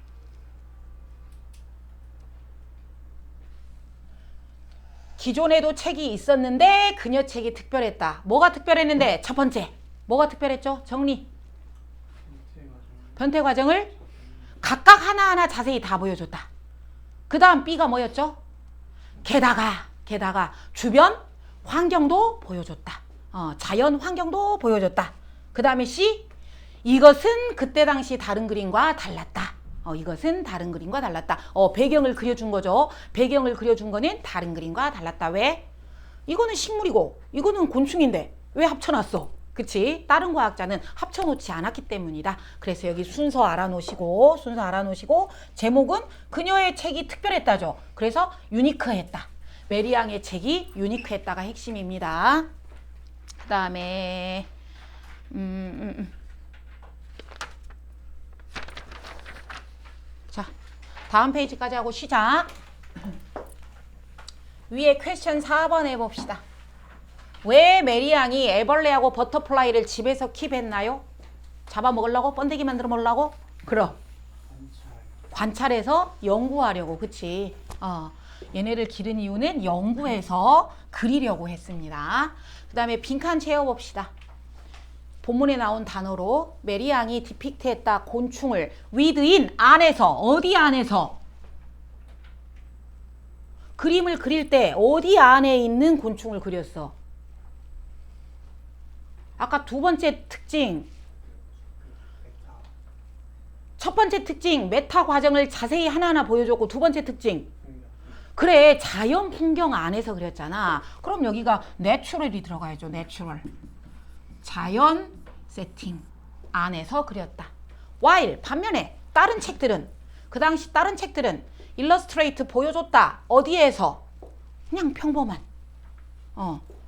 기존에도 책이 있었는데 그녀 책이 특별했다. 뭐가 특별했는데? 첫 번째. 뭐가 특별했죠? 정리. 변태 과정을 각각 하나하나 자세히 다 보여줬다. 그 다음 B가 뭐였죠? 게다가 주변 환경도 보여줬다. 자연 환경도 보여줬다. 그 다음에 C, 이것은 그때 당시 다른 그림과 달랐다. 이것은 다른 그림과 달랐다. 배경을 그려준 거죠. 배경을 그려준 거는 다른 그림과 달랐다. 왜? 이거는 식물이고 이거는 곤충인데 왜 합쳐놨어? 그치? 다른 과학자는 합쳐놓지 않았기 때문이다. 그래서 여기 순서 알아놓으시고 제목은 그녀의 책이 특별했다죠. 그래서 유니크했다. 메리앙의 책이 유니크했다가 핵심입니다. 그 다음에 자, 다음 페이지까지 하고 시작. 위에 퀘스천 4번 해봅시다. 왜 메리앙이 애벌레하고 버터플라이를 집에서 킵했나요? 잡아먹으려고? 번데기 만들어 먹으려고? 그럼 관찰해서 연구하려고. 그치? 얘네를 기른 이유는 연구해서 그리려고 했습니다. 그 다음에 빈칸 채워봅시다. 본문에 나온 단어로 메리앙이 디픽트했다 곤충을 within 안에서. 어디 안에서? 그림을 그릴 때 어디 안에 있는 곤충을 그렸어? 아까 두 번째 특징, 첫 번째 특징 메타 과정을 자세히 하나하나 보여줬고, 두 번째 특징 그래 자연 풍경 안에서 그렸잖아. 그럼 여기가 내추럴이 들어가야죠. 내추럴 자연 세팅 안에서 그렸다. while 반면에 다른 책들은, 그 당시 다른 책들은 일러스트레이트 보여줬다. 어디에서? 그냥 평범한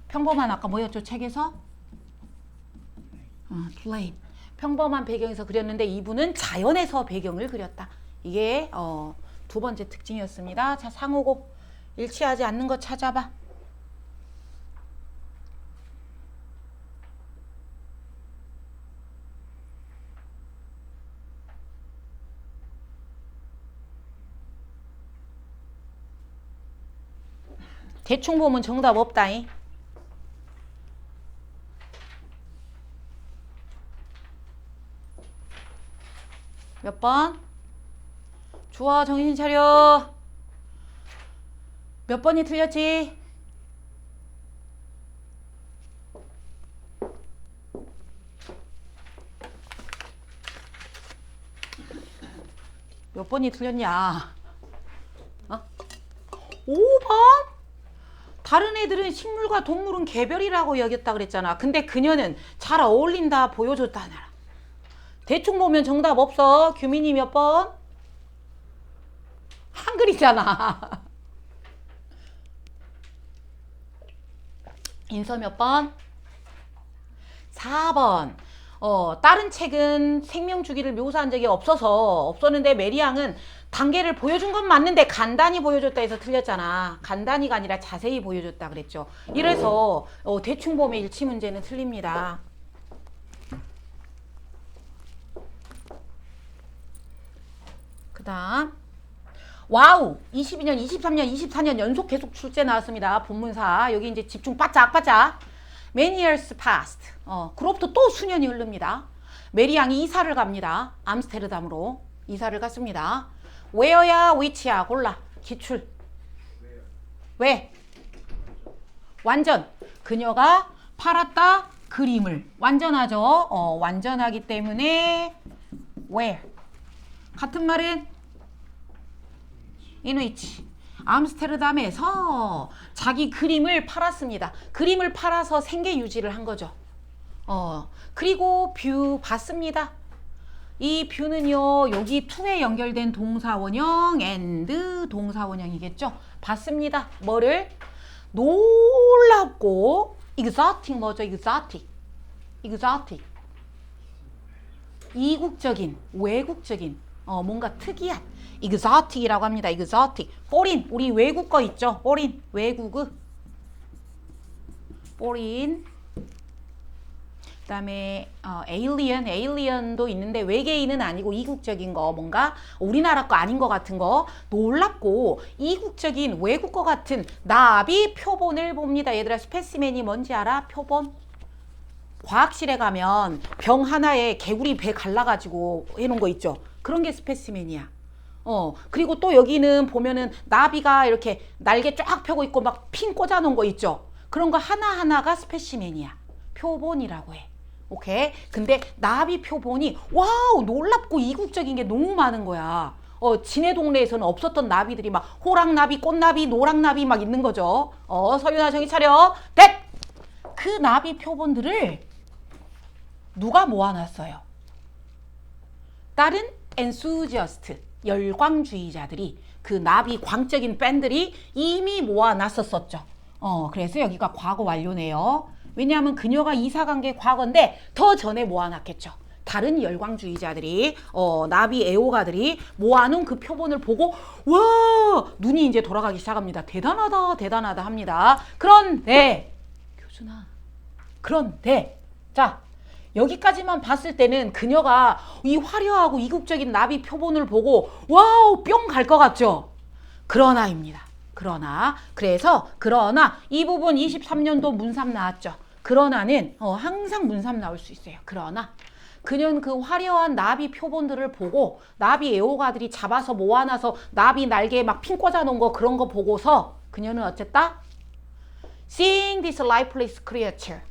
평범한 아까 뭐였죠? 책에서? plain 평범한 배경에서 그렸는데 이분은 자연에서 배경을 그렸다. 이게 두 번째 특징이었습니다. 자, 상호고 일치하지 않는 거 찾아봐. 대충 보면 정답 없다잉. 몇 번? 좋아, 정신 차려. 몇 번이 틀렸지? 몇 번이 틀렸냐? 5번? 다른 애들은 식물과 동물은 개별이라고 여겼다 그랬잖아. 근데 그녀는 잘 어울린다 보여줬다. 대충 보면 정답 없어. 규민이 몇 번? 한글이잖아. 인서 몇 번? 4번. 다른 책은 생명 주기를 묘사한 적이 없었는데 메리앙은 단계를 보여준 건 맞는데 간단히 보여줬다 해서 틀렸잖아. 간단히가 아니라 자세히 보여줬다 그랬죠. 이래서 대충 보면 일치 문제는 틀립니다. 그 다음 와우 22년 23년 24년 연속 계속 출제 나왔습니다. 본문사 여기 이제 집중 바짝 Many years passed. 그로부터 또 수년이 흐릅니다. 메리앙이 이사를 갑니다. 암스테르담으로 이사를 갔습니다. Where야 which야 골라. 기출. 왜? 완전. 그녀가 팔았다 그림을. 완전하죠. 완전하기 때문에 where. 같은 말은 in which. 암스테르담에서 자기 그림을 팔았습니다. 그림을 팔아서 생계 유지를 한 거죠. 그리고 뷰 봤습니다. 이 뷰는요, 여기 to에 연결된 동사원형 and 동사원형이겠죠. 봤습니다. 뭐를? 놀랍고 exotic 뭐죠? exotic. 이국적인, 외국적인, 뭔가 특이한 exotic이라고 합니다. exotic. foreign, 우리 외국 거 있죠? foreign, 외국의 foreign. 그 다음에 alien도 있는데 외계인은 아니고 이국적인 거, 뭔가 우리나라 거 아닌 거 같은 거. 놀랍고 이국적인 외국 거 같은 나비 표본을 봅니다. 얘들아, 스페시멘이 뭔지 알아? 표본. 과학실에 가면 병 하나에 개구리 배 갈라가지고 해놓은 거 있죠. 그런 게 스페시멘이야. 그리고 또 여기는 보면은 나비가 이렇게 날개 쫙 펴고 있고 막 핀 꽂아 놓은 거 있죠. 그런 거 하나하나가 스페시멘이야. 표본이라고 해. 오케이. 근데 나비 표본이 와우 놀랍고 이국적인 게 너무 많은 거야. 지네 동네에서는 없었던 나비들이 막 호랑나비, 꽃나비, 노랑나비 막 있는 거죠. 서윤아 정신 차려. 됐! 그 나비 표본들을 누가 모아놨어요? 다른 엔수지어스트, 열광주의자들이 그 나비 광적인 팬들이 이미 모아놨었었죠. 그래서 여기가 과거 완료네요. 왜냐하면 그녀가 이사 간 게 과거인데 더 전에 모아놨겠죠. 다른 열광주의자들이 나비 애호가들이 모아놓은 그 표본을 보고 와 눈이 이제 돌아가기 시작합니다. 대단하다 대단하다 합니다. 그런데 교수나 그런데 자 여기까지만 봤을 때는 그녀가 이 화려하고 이국적인 나비 표본을 보고 와우 뿅 갈 것 같죠. 그러나입니다. 그러나 이 부분 23년도 문삼 나왔죠. 그러나는 항상 문삼 나올 수 있어요. 그러나 그녀는 그 화려한 나비 표본들을 보고 나비 애호가들이 잡아서 모아놔서 나비 날개에 막 핀 꽂아놓은 거 그런 거 보고서 그녀는 어쨌다? Seeing this lifeless creature.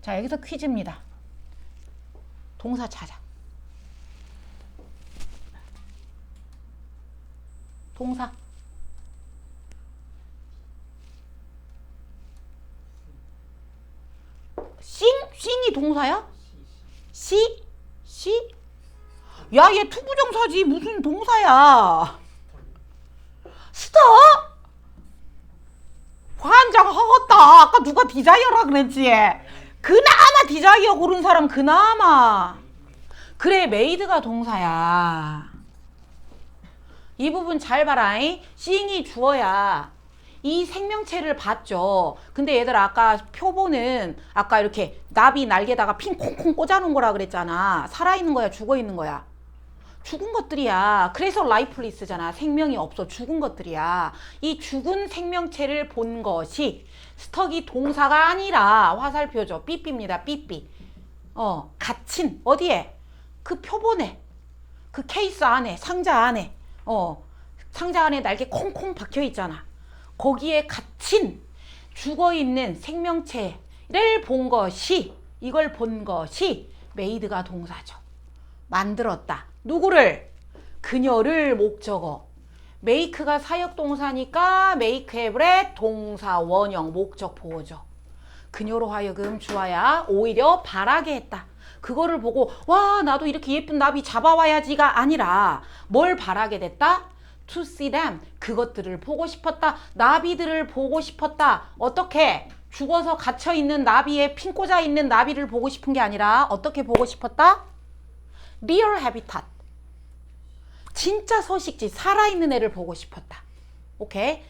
자 여기서 퀴즈입니다. 동사 찾아. 동사. 싱이 동사야? 시? 야, 얘 투부정사지. 무슨 동사야? 스타? 환장하겠다. 아까 누가 디자이어라 그랬지? 그나마 디자이어 고른 사람 그나마. 그래, 메이드가 동사야. 이 부분 잘 봐라. 싱이 주어야. 이 생명체를 봤죠. 근데 얘들아 아까 표본은 아까 이렇게 나비 날개다가 핀 콩콩 꽂아놓은 거라 그랬잖아. 살아있는 거야 죽어있는 거야? 죽은 것들이야. 그래서 라이플리스잖아. 생명이 없어. 죽은 것들이야. 이 죽은 생명체를 본 것이 스터기 동사가 아니라 화살표죠. 삐삐입니다. 삐삐. 갇힌 어디에? 그 표본에. 그 케이스 안에 상자 안에 상자 안에 날개 콩콩 박혀 있잖아. 거기에 갇힌 죽어있는 생명체를 본 것이 이걸 본 것이 메이드가 동사죠. 만들었다. 누구를? 그녀를 목적어. make가 사역동사니까 make have의 동사 원형 목적 보호죠. 그녀로 하여금 주어야 오히려 바라게 했다. 그거를 보고 와 나도 이렇게 예쁜 나비 잡아와야지가 아니라 뭘 바라게 됐다? To see them. 그것들을 보고 싶었다. 나비들을 보고 싶었다. 어떻게? 죽어서 갇혀있는 나비에 핀 꽂아 있는 나비를 보고 싶은 게 아니라 어떻게 보고 싶었다? Real habitat. 진짜 서식지, 살아있는 애를 보고 싶었다. 오케이?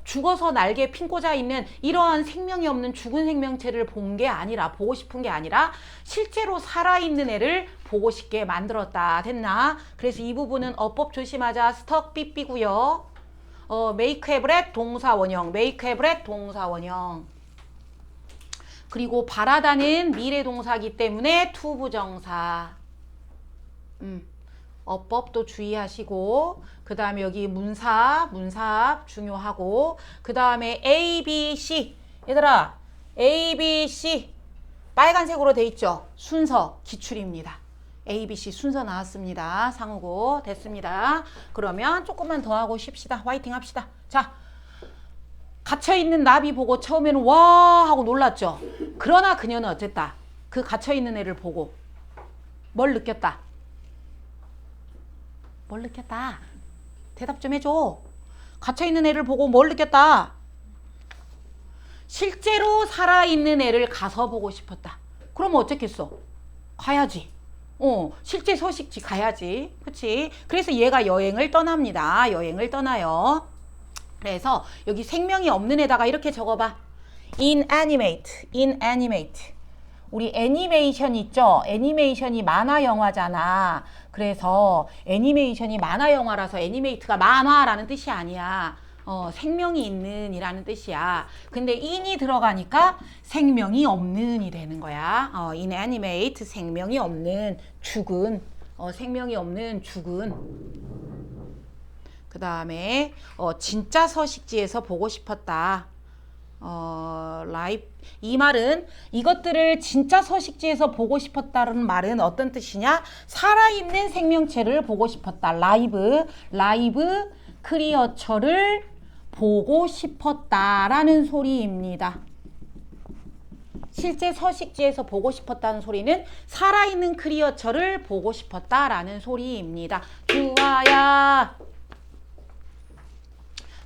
죽어서 날개에 핀 꽂아 있는 이러한 생명이 없는 죽은 생명체를 본 게 아니라, 보고 싶은 게 아니라 실제로 살아있는 애를 보고 싶게 만들었다. 됐나? 그래서 이 부분은 어법 조심하자. 스톡 삐삐고요. make have의 동사 원형, make have의 동사 원형. 그리고 바라다는 미래 동사기 때문에 to 부정사. 어법도 주의하시고 그 다음에 여기 문사 중요하고 그 다음에 A, B, C 얘들아 A, B, C 빨간색으로 돼 있죠. 순서 기출입니다. A, B, C 순서 나왔습니다. 상우고 됐습니다. 그러면 조금만 더 하고 쉽시다. 화이팅 합시다. 자 갇혀있는 나비 보고 처음에는 와 하고 놀랐죠. 그러나 그녀는 어쨌다. 그 갇혀있는 애를 보고 뭘 느꼈다? 뭘 느꼈다? 대답 좀 해줘. 갇혀있는 애를 보고 뭘 느꼈다? 실제로 살아있는 애를 가서 보고 싶었다. 그러면 어쨌겠어? 가야지. 실제 서식지 가야지. 그치? 그래서 얘가 여행을 떠납니다. 여행을 떠나요. 그래서 여기 생명이 없는 애다가 이렇게 적어봐. inanimate, inanimate. 우리 애니메이션 있죠? 애니메이션이 만화 영화잖아. 그래서 애니메이션이 만화 영화라서 애니메이트가 만화라는 뜻이 아니야. 생명이 있는 이라는 뜻이야. 근데 in이 들어가니까 생명이 없는이 되는 거야. inanimate, 생명이 없는, 죽은, 생명이 없는, 죽은. 그 다음에 진짜 서식지에서 보고 싶었다. 이 말은 이것들을 진짜 서식지에서 보고 싶었다는 말은 어떤 뜻이냐? 살아있는 생명체를 보고 싶었다. 라이브 크리어처를 보고 싶었다라는 소리입니다. 실제 서식지에서 보고 싶었다는 소리는 살아있는 크리어처를 보고 싶었다라는 소리입니다. 주아야.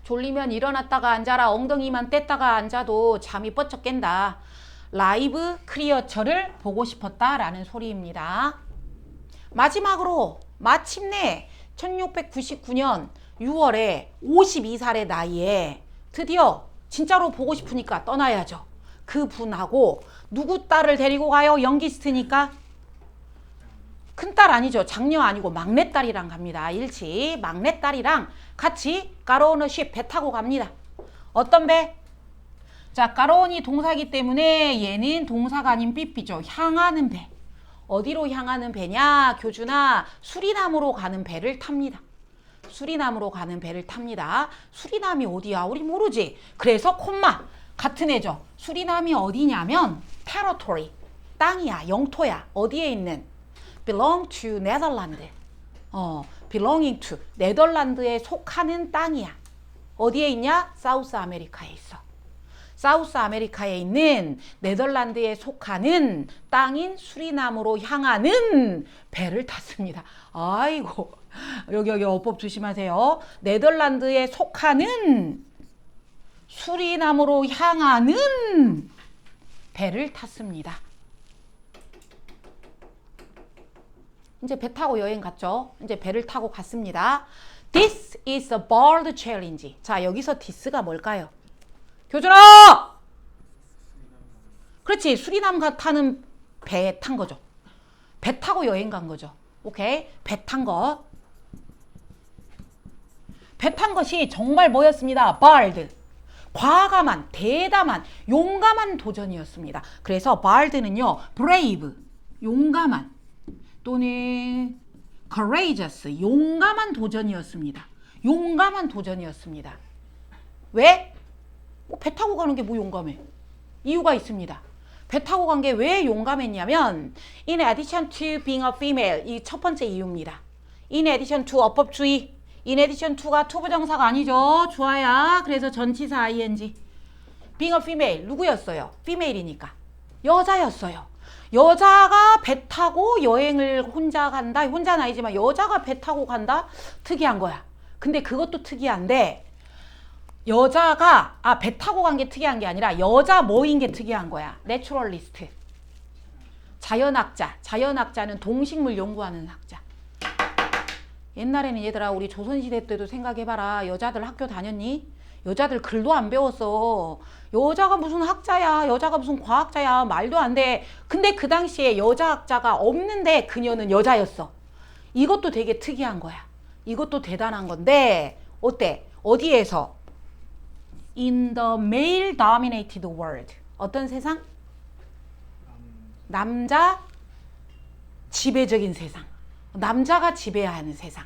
졸리면 일어났다가 앉아라. 엉덩이만 뗐다가 앉아도 잠이 뻗쩍 깬다. 라이브 크리어처를 보고 싶었다라는 소리입니다. 마지막으로 마침내 1699년 6월에 52살의 나이에 드디어 진짜로 보고 싶으니까 떠나야죠. 그 분하고 누구 딸을 데리고 가요? 영기스트니까. 큰딸 아니죠. 장녀 아니고 막내딸이랑 갑니다. 일치 막내딸이랑 같이 가로우너십 배 타고 갑니다. 어떤 배? 자, 가로운이 동사기 때문에 얘는 동사가 아닌 삐삐죠. 향하는 배. 어디로 향하는 배냐? 교준아, 수리남으로 가는 배를 탑니다. 수리남으로 가는 배를 탑니다. 수리남이 어디야? 우리 모르지. 그래서 콤마 같은 애죠. 수리남이 어디냐면 territory, 땅이야, 영토야. 어디에 있는? belong to 네덜란드. belonging to 네덜란드에 속하는 땅이야. 어디에 있냐? 사우스 아메리카에 있어. 사우스 아메리카에 있는 네덜란드에 속하는 땅인 수리남으로 향하는 배를 탔습니다. 아이고, 여기 어법 조심하세요. 네덜란드에 속하는 수리남으로 향하는 배를 탔습니다. 이제 배 타고 여행 갔죠. 이제 배를 타고 갔습니다. This is a bold challenge. 자, 여기서 this가 뭘까요? 교준아! 그렇지. 수리남 타는 배에 탄 거죠. 배 타고 여행 간 거죠. 오케이. 배 탄 것. 배 탄 것이 정말 뭐였습니다? bold. 과감한, 대담한, 용감한 도전이었습니다. 그래서 bold는요. brave. 용감한. 또는 courageous, 용감한 도전이었습니다. 용감한 도전이었습니다. 왜? 배 타고 가는 게 뭐 용감해? 이유가 있습니다. 배 타고 간 게 왜 용감했냐면 in addition to being a female, 이 첫 번째 이유입니다. in addition to 어법 주의. in addition to가 투부정사가 아니죠. 주어야. 그래서 전치사 ing. being a female, 누구였어요? female이니까. 여자였어요. 여자가 배 타고 여행을 혼자 간다. 혼자는 아니지만 여자가 배 타고 간다. 특이한 거야. 근데 그것도 특이한데 여자가 배 타고 간 게 특이한 게 아니라 여자 뭐인 게 특이한 거야. 내추럴리스트. 자연학자. 자연학자는 동식물 연구하는 학자. 옛날에는 얘들아 우리 조선시대 때도 생각해봐라. 여자들 학교 다녔니? 여자들 글도 안 배웠어. 여자가 무슨 학자야. 여자가 무슨 과학자야. 말도 안 돼. 근데 그 당시에 여자학자가 없는데 그녀는 여자였어. 이것도 되게 특이한 거야. 이것도 대단한 건데 어때? 어디에서? In the male dominated world. 어떤 세상? 남자 지배적인 세상. 남자가 지배하는 세상.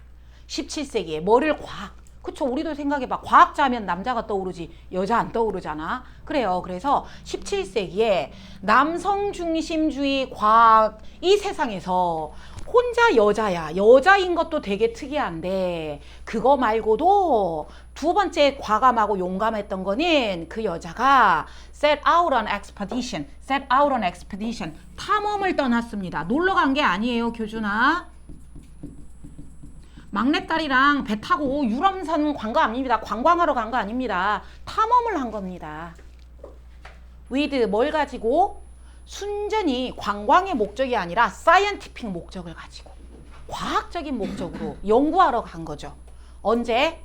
17세기에 뭐를 과학. 그쵸. 우리도 생각해봐. 과학자 하면 남자가 떠오르지 여자 안 떠오르잖아. 그래요. 그래서 17세기에 남성 중심주의 과학 이 세상에서 혼자 여자야. 여자인 것도 되게 특이한데 그거 말고도 두 번째 과감하고 용감했던 거는 그 여자가 set out on expedition. set out on expedition. 탐험을 떠났습니다. 놀러 간 게 아니에요. 교준아. 막내딸이랑 배 타고 유람선 간 거 아닙니다. 관광하러 간 거 아닙니다. 탐험을 한 겁니다. with 뭘 가지고? 순전히 관광의 목적이 아니라 scientific 목적을 가지고 과학적인 목적으로 연구하러 간 거죠. 언제?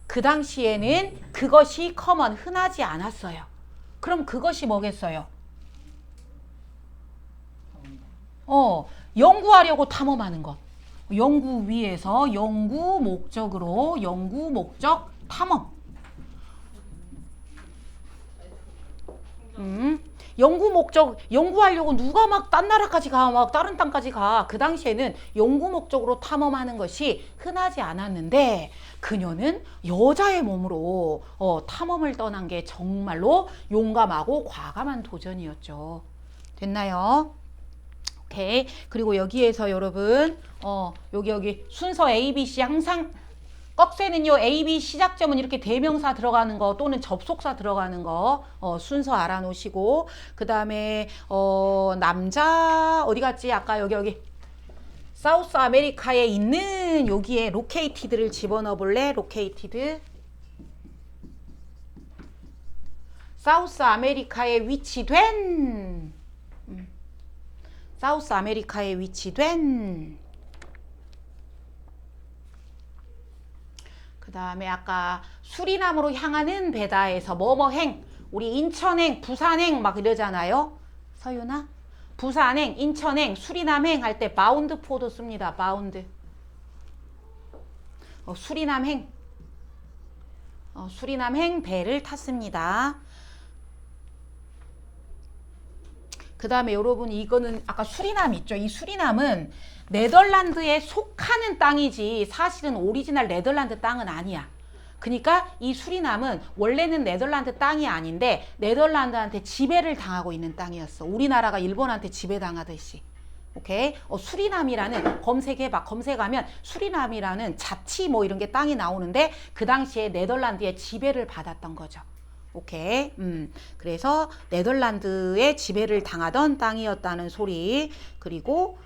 그 당시에는 그것이 common, 흔하지 않았어요. 그럼 그것이 뭐겠어요? 연구하려고 탐험하는 것. 연구 위해서 연구 목적으로 연구 목적 탐험. 연구 목적, 연구하려고 누가 막 딴 나라까지 가, 막 다른 땅까지 가. 그 당시에는 연구 목적으로 탐험하는 것이 흔하지 않았는데 그녀는 여자의 몸으로 탐험을 떠난 게 정말로 용감하고 과감한 도전이었죠. 됐나요? 오케이. 그리고 여기에서 여러분 여기 순서 A, B, C 항상 꺽쇠는요 A, B 시작점은 이렇게 대명사 들어가는 거 또는 접속사 들어가는 거 순서 알아놓으시고 그 다음에 남자 어디 갔지? 아까 여기 사우스 아메리카에 있는 여기에 로케이티드를 집어넣어 볼래? 로케이티드 사우스 아메리카에 위치된 사우스 아메리카에 위치된 그 다음에 아까 수리남으로 향하는 배다에서 뭐뭐행 우리 인천행 부산행 막 이러잖아요. 서윤아 부산행 인천행 수리남행 할 때 바운드 포도 씁니다. 바운드 수리남행 수리남행 배를 탔습니다. 그 다음에 여러분 이거는 아까 수리남 있죠. 이 수리남은 네덜란드에 속하는 땅이지 사실은 오리지널 네덜란드 땅은 아니야. 그러니까 이 수리남은 원래는 네덜란드 땅이 아닌데 네덜란드한테 지배를 당하고 있는 땅이었어. 우리나라가 일본한테 지배당하듯이. 오케이? 수리남이라는 검색해봐. 검색하면 수리남이라는 자치 뭐 이런 게 땅이 나오는데 그 당시에 네덜란드의 지배를 받았던 거죠. 오케이. 그래서 네덜란드의 지배를 당하던 땅이었다는 소리. 그리고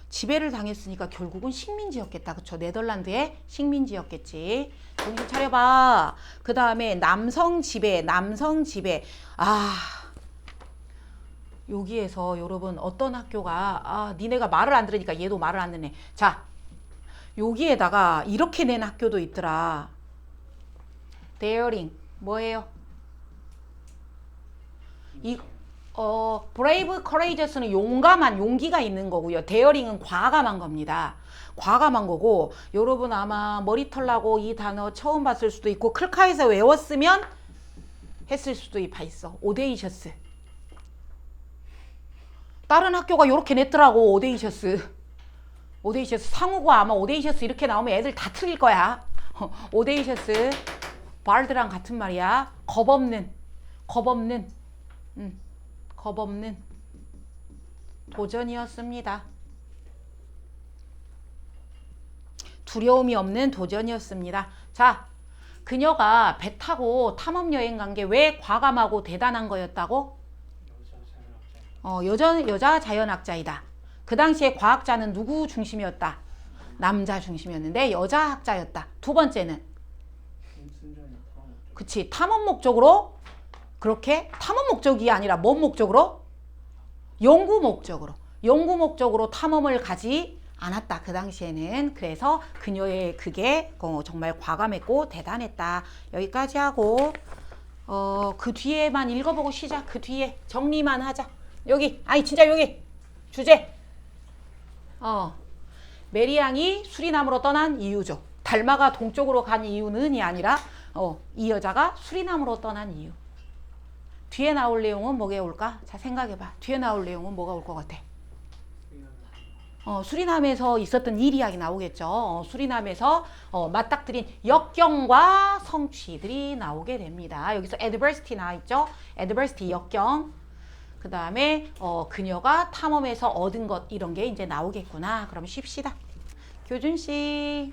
지배를 당했으니까 결국은 식민지였겠다. 그쵸? 네덜란드의 식민지였겠지. 정신 차려봐. 그 다음에 남성 지배. 여기에서 여러분 어떤 학교가 니네가 말을 안 들으니까 얘도 말을 안 듣네. 자, 여기에다가 이렇게 낸 학교도 있더라. daring 뭐예요? brave, courageous는 용감한, 용기가 있는 거고요. daring은 과감한 겁니다. 과감한 거고 여러분 아마 머리털 나고 이 단어 처음 봤을 수도 있고 클카에서 외웠으면 했을 수도 있어. audacious. 다른 학교가 이렇게 냈더라고. audacious 상호가 아마 audacious 이렇게 나오면 애들 다 틀릴 거야. audacious bald랑 같은 말이야. 겁없는 도전이었습니다. 두려움이 없는 도전이었습니다. 자, 그녀가 배 타고 탐험 여행 간 게 왜 과감하고 대단한 거였다고? 여자 자연학자이다. 그 당시에 과학자는 누구 중심이었다? 남자 중심이었는데 여자 학자였다. 두 번째는 그치, 탐험 목적으로 그렇게 탐험 목적이 아니라 뭔 목적으로? 연구 목적으로 탐험을 가지 않았다. 그 당시에는. 그래서 그녀의 그게 정말 과감했고 대단했다. 여기까지 하고 그 뒤에만 읽어보고 시작. 그 뒤에 정리만 하자. 여기 진짜 여기 주제 메리앙이 수리남으로 떠난 이유죠. 달마가 동쪽으로 간 이유는이 아니라 이 여자가 수리남으로 떠난 이유. 뒤에 나올 내용은 뭐가 올까? 자, 생각해봐. 뒤에 나올 내용은 뭐가 올 것 같아? 수리남에서 있었던 일 이야기 나오겠죠. 수리남에서 맞닥뜨린 역경과 성취들이 나오게 됩니다. 여기서 adversity 나와있죠. adversity 역경. 그 다음에 그녀가 탐험에서 얻은 것 이런 게 이제 나오겠구나. 그럼 쉽시다. 교준씨,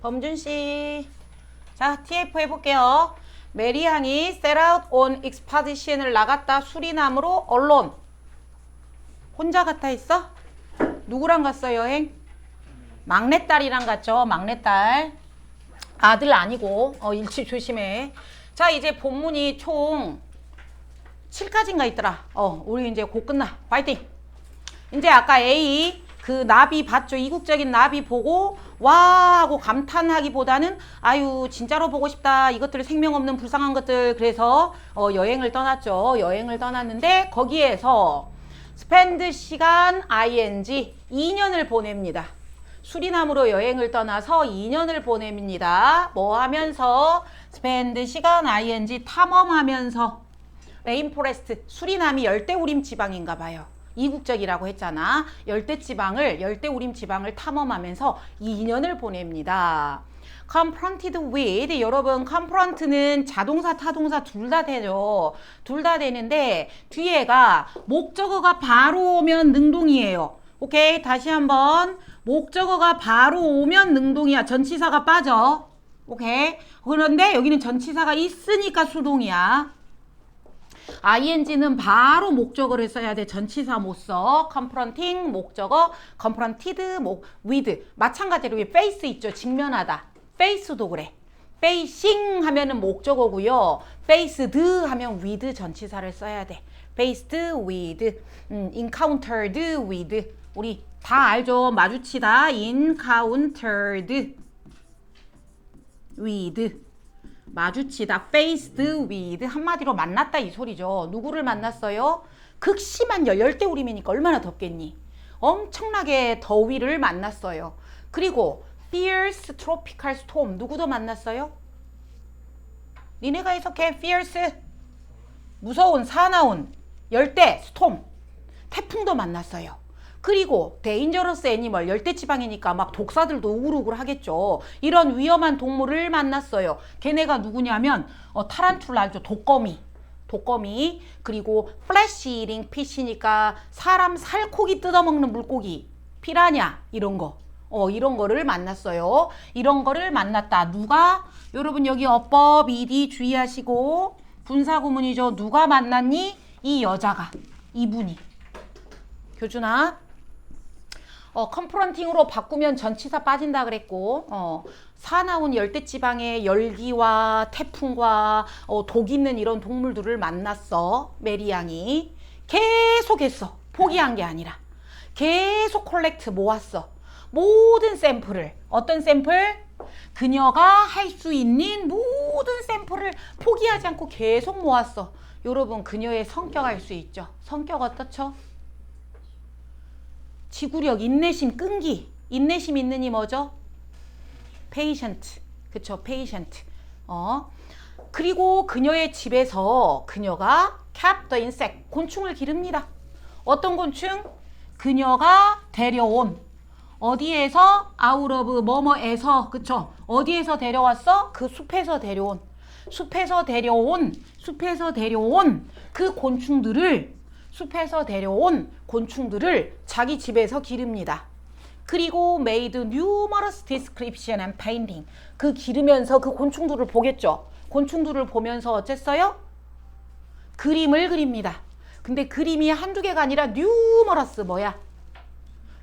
범준씨. 자, TF 해볼게요. 메리앙이 set out on expedition을 나갔다. 수리남으로 언론. 혼자 갔다 있어? 누구랑 갔어 여행? 막내딸이랑 갔죠. 막내딸. 아들 아니고. 일치 조심해. 자, 이제 본문이 총 7까지인가 있더라. 우리 이제 곧 끝나. 파이팅. 이제 아까 A 그 나비 봤죠? 이국적인 나비 보고 와 하고 감탄하기보다는 아유 진짜로 보고 싶다. 이것들 생명 없는 불쌍한 것들. 그래서 여행을 떠났죠. 여행을 떠났는데 거기에서 spend 시간 ing 2년을 보냅니다. 수리남으로 여행을 떠나서 2년을 보냅니다. 뭐 하면서? spend 시간 ing 탐험하면서. 레인포레스트 수리남이 열대우림 지방인가 봐요. 이국적이라고 했잖아. 열대우림 지방을 탐험하면서 2년을 보냅니다. confronted with 여러분 confront는 자동사 타동사 둘 다 되죠. 둘 다 되는데 뒤에가 목적어가 바로 오면 능동이에요. 오케이 다시 한번 목적어가 바로 오면 능동이야. 전치사가 빠져. 오케이 그런데 여기는 전치사가 있으니까 수동이야. ing는 바로 목적어를 써야 돼. 전치사 못 써. confronting 목적어, confronted with 마찬가지로 여기 face 있죠. 직면하다. face도 그래. facing 하면은 목적어고요. faced 하면 with 전치사를 써야 돼. faced with, encountered with 우리 다 알죠. 마주치다. encountered with 마주치다. faced with 한마디로 만났다 이 소리죠. 누구를 만났어요? 극심한 열대우림이니까 얼마나 덥겠니? 엄청나게 더위를 만났어요. 그리고 fierce tropical storm 누구도 만났어요? 니네가 해석해. fierce 무서운 사나운 열대 스톰 태풍도 만났어요. 그리고 dangerous animal 열대지방이니까 막 독사들도 우글우글 하겠죠. 이런 위험한 동물을 만났어요. 걔네가 누구냐면 타란툴라 알죠? 독거미 그리고 flesh eating fish니까 사람 살코기 뜯어먹는 물고기 피라냐 이런 거 이런 거를 만났어요. 이런 거를 만났다. 누가? 여러분 여기 어법 ed 주의하시고 분사구문이죠. 누가 만났니? 이 여자가 이분이 교준아 confronting으로 바꾸면 전치사 빠진다 그랬고 사나운 열대지방의 열기와 태풍과 독 있는 이런 동물들을 만났어. 메리 양이 계속했어. 포기한 게 아니라 계속 콜렉트 모았어. 모든 샘플을 어떤 샘플? 그녀가 할 수 있는 모든 샘플을 포기하지 않고 계속 모았어. 여러분 그녀의 성격 알 수 있죠? 성격 어떻죠? 지구력, 인내심, 끈기. 인내심 있는 이 뭐죠? patient. 그쵸? patient. 그리고 그녀의 집에서 그녀가 kept the insect. 곤충을 기릅니다. 어떤 곤충? 그녀가 데려온. 어디에서? out of 뭐뭐에서. 그쵸? 어디에서 데려왔어? 그 숲에서 데려온. 숲에서 데려온 그 곤충들을 숲에서 데려온 곤충들을 자기 집에서 기릅니다. 그리고 made numerous description and painting. 그 기르면서 그 곤충들을 보겠죠. 곤충들을 보면서 어쨌어요? 그림을 그립니다. 근데 그림이 한두 개가 아니라 numerous 뭐야?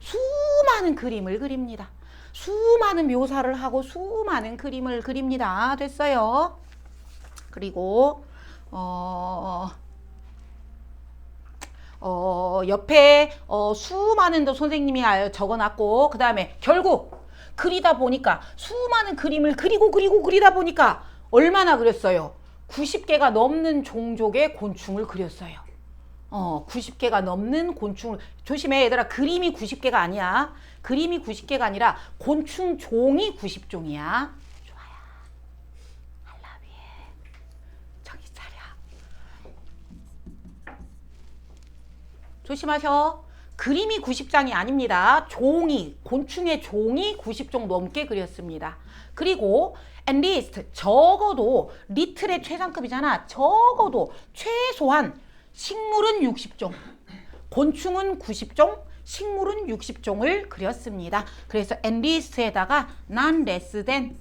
수많은 그림을 그립니다. 수많은 묘사를 하고 수많은 그림을 그립니다. 됐어요. 그리고 옆에 수많은 선생님이 적어놨고 그 다음에 결국 그리다 보니까 수많은 그림을 그리다 보니까 얼마나 그렸어요? 90개가 넘는 종족의 곤충을 그렸어요. 90개가 넘는 곤충을 조심해 얘들아. 그림이 90개가 아니야. 그림이 90개가 아니라 곤충 종이 90종이야. 좋아요. I love you. 정신 차려. 조심하셔. 그림이 90장이 아닙니다. 곤충의 종이 90종 넘게 그렸습니다. 그리고 at least 적어도 리틀의 최상급이잖아. 적어도 최소한 식물은 60종, 곤충은 90종, 식물은 60종을 그렸습니다. 그래서 at least에다가 not less than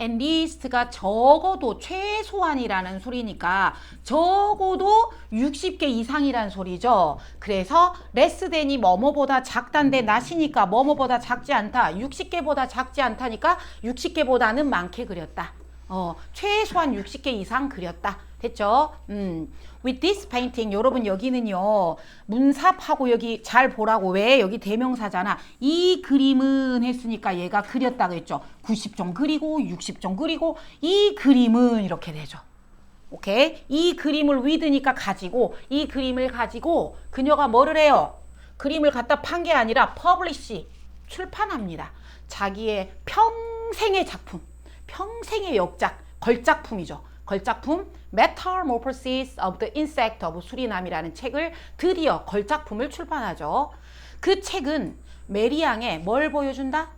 at least가 적어도 최소한이라는 소리니까 적어도 60개 이상이란 소리죠. 그래서 less than이 뭐뭐보다 작단데 not이니까 뭐뭐보다 작지 않다. 60개보다 작지 않다니까 60개보다는 많게 그렸다. 최소한 60개 이상 그렸다. 됐죠? With this painting 여러분 여기는요 문삽하고 여기 잘 보라고. 왜? 여기 대명사잖아. 이 그림은 했으니까 얘가 그렸다고 했죠. 90종 그리고 60종 그리고 이 그림은 이렇게 되죠. 오케이? 이 그림을 with니까 가지고 이 그림을 가지고 그녀가 뭐를 해요? 그림을 갖다 판 게 아니라 퍼블리시, 출판합니다. 자기의 평생의 작품, 평생의 역작, 걸작품이죠. 걸작품 Metamorphosis of the Insect of 수리남이라는 책을 드디어 걸작품을 출판하죠. 그 책은 메리앙의 뭘 보여준다?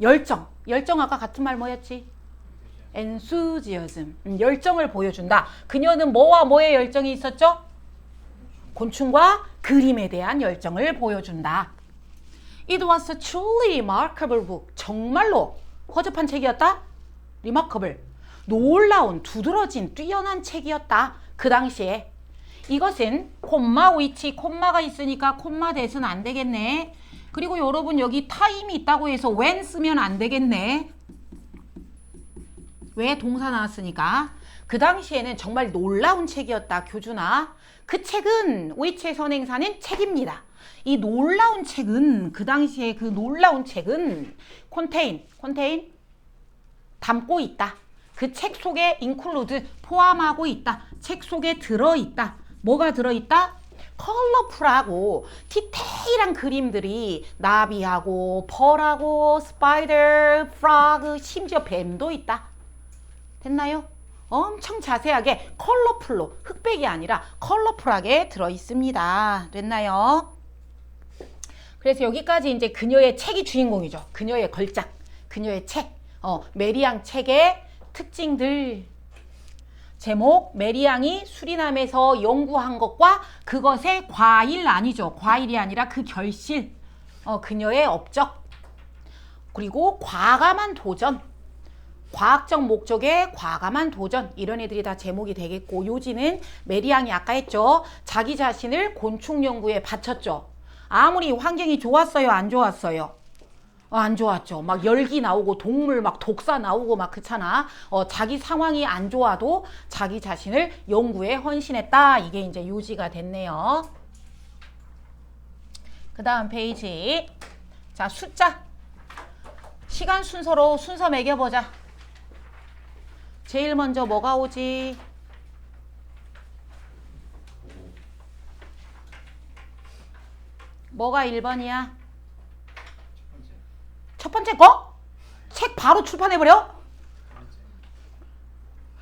열정. 열정 아까 같은 말 뭐였지? enthusiasm. 열정을 보여준다. 그녀는 뭐와 뭐의 열정이 있었죠? 곤충과 그림에 대한 열정을 보여준다. It was a truly remarkable book. 정말로 허접한 책이었다? remarkable. 놀라운, 두드러진, 뛰어난 책이었다. 그 당시에. 이것은 콤마 위치, 콤마가 있으니까 콤마 대수는 안 되겠네. 그리고 여러분 여기 타임이 있다고 해서 when 쓰면 안 되겠네. 왜? 동사 나왔으니까. 그 당시에는 정말 놀라운 책이었다. 교준아. 그 책은 위치의 선행사는 책입니다. 이 놀라운 책은 그 당시에 그 놀라운 책은 contain 담고 있다. 그 책 속에 include 포함하고 있다. 책 속에 들어있다. 뭐가 들어있다? 컬러풀하고 디테일한 그림들이 나비하고 벌하고 스파이더, 프로그, 심지어 뱀도 있다. 됐나요? 엄청 자세하게 컬러풀로, 흑백이 아니라 컬러풀하게 들어있습니다. 됐나요? 그래서 여기까지 이제 그녀의 책이 주인공이죠. 그녀의 걸작, 그녀의 책, 메리앙 책의 특징들. 제목, 메리앙이 수리남에서 연구한 것과 그것의 과일 아니죠. 과일이 아니라 그 결실, 그녀의 업적, 그리고 과감한 도전, 과학적 목적의 과감한 도전, 이런 애들이 다 제목이 되겠고, 요지는 메리앙이 아까 했죠. 자기 자신을 곤충 연구에 바쳤죠. 아무리 환경이 좋았어요, 안 좋았어요? 안 좋았죠. 막 열기 나오고 동물 막 독사 나오고 막 그렇잖아. 자기 상황이 안 좋아도 자기 자신을 연구에 헌신했다. 이게 이제 요지가 됐네요. 그 다음 페이지. 자, 숫자. 시간 순서로 순서 매겨보자. 제일 먼저 뭐가 오지? 뭐가 1번이야? 첫 번째 거? 책 바로 출판해버려?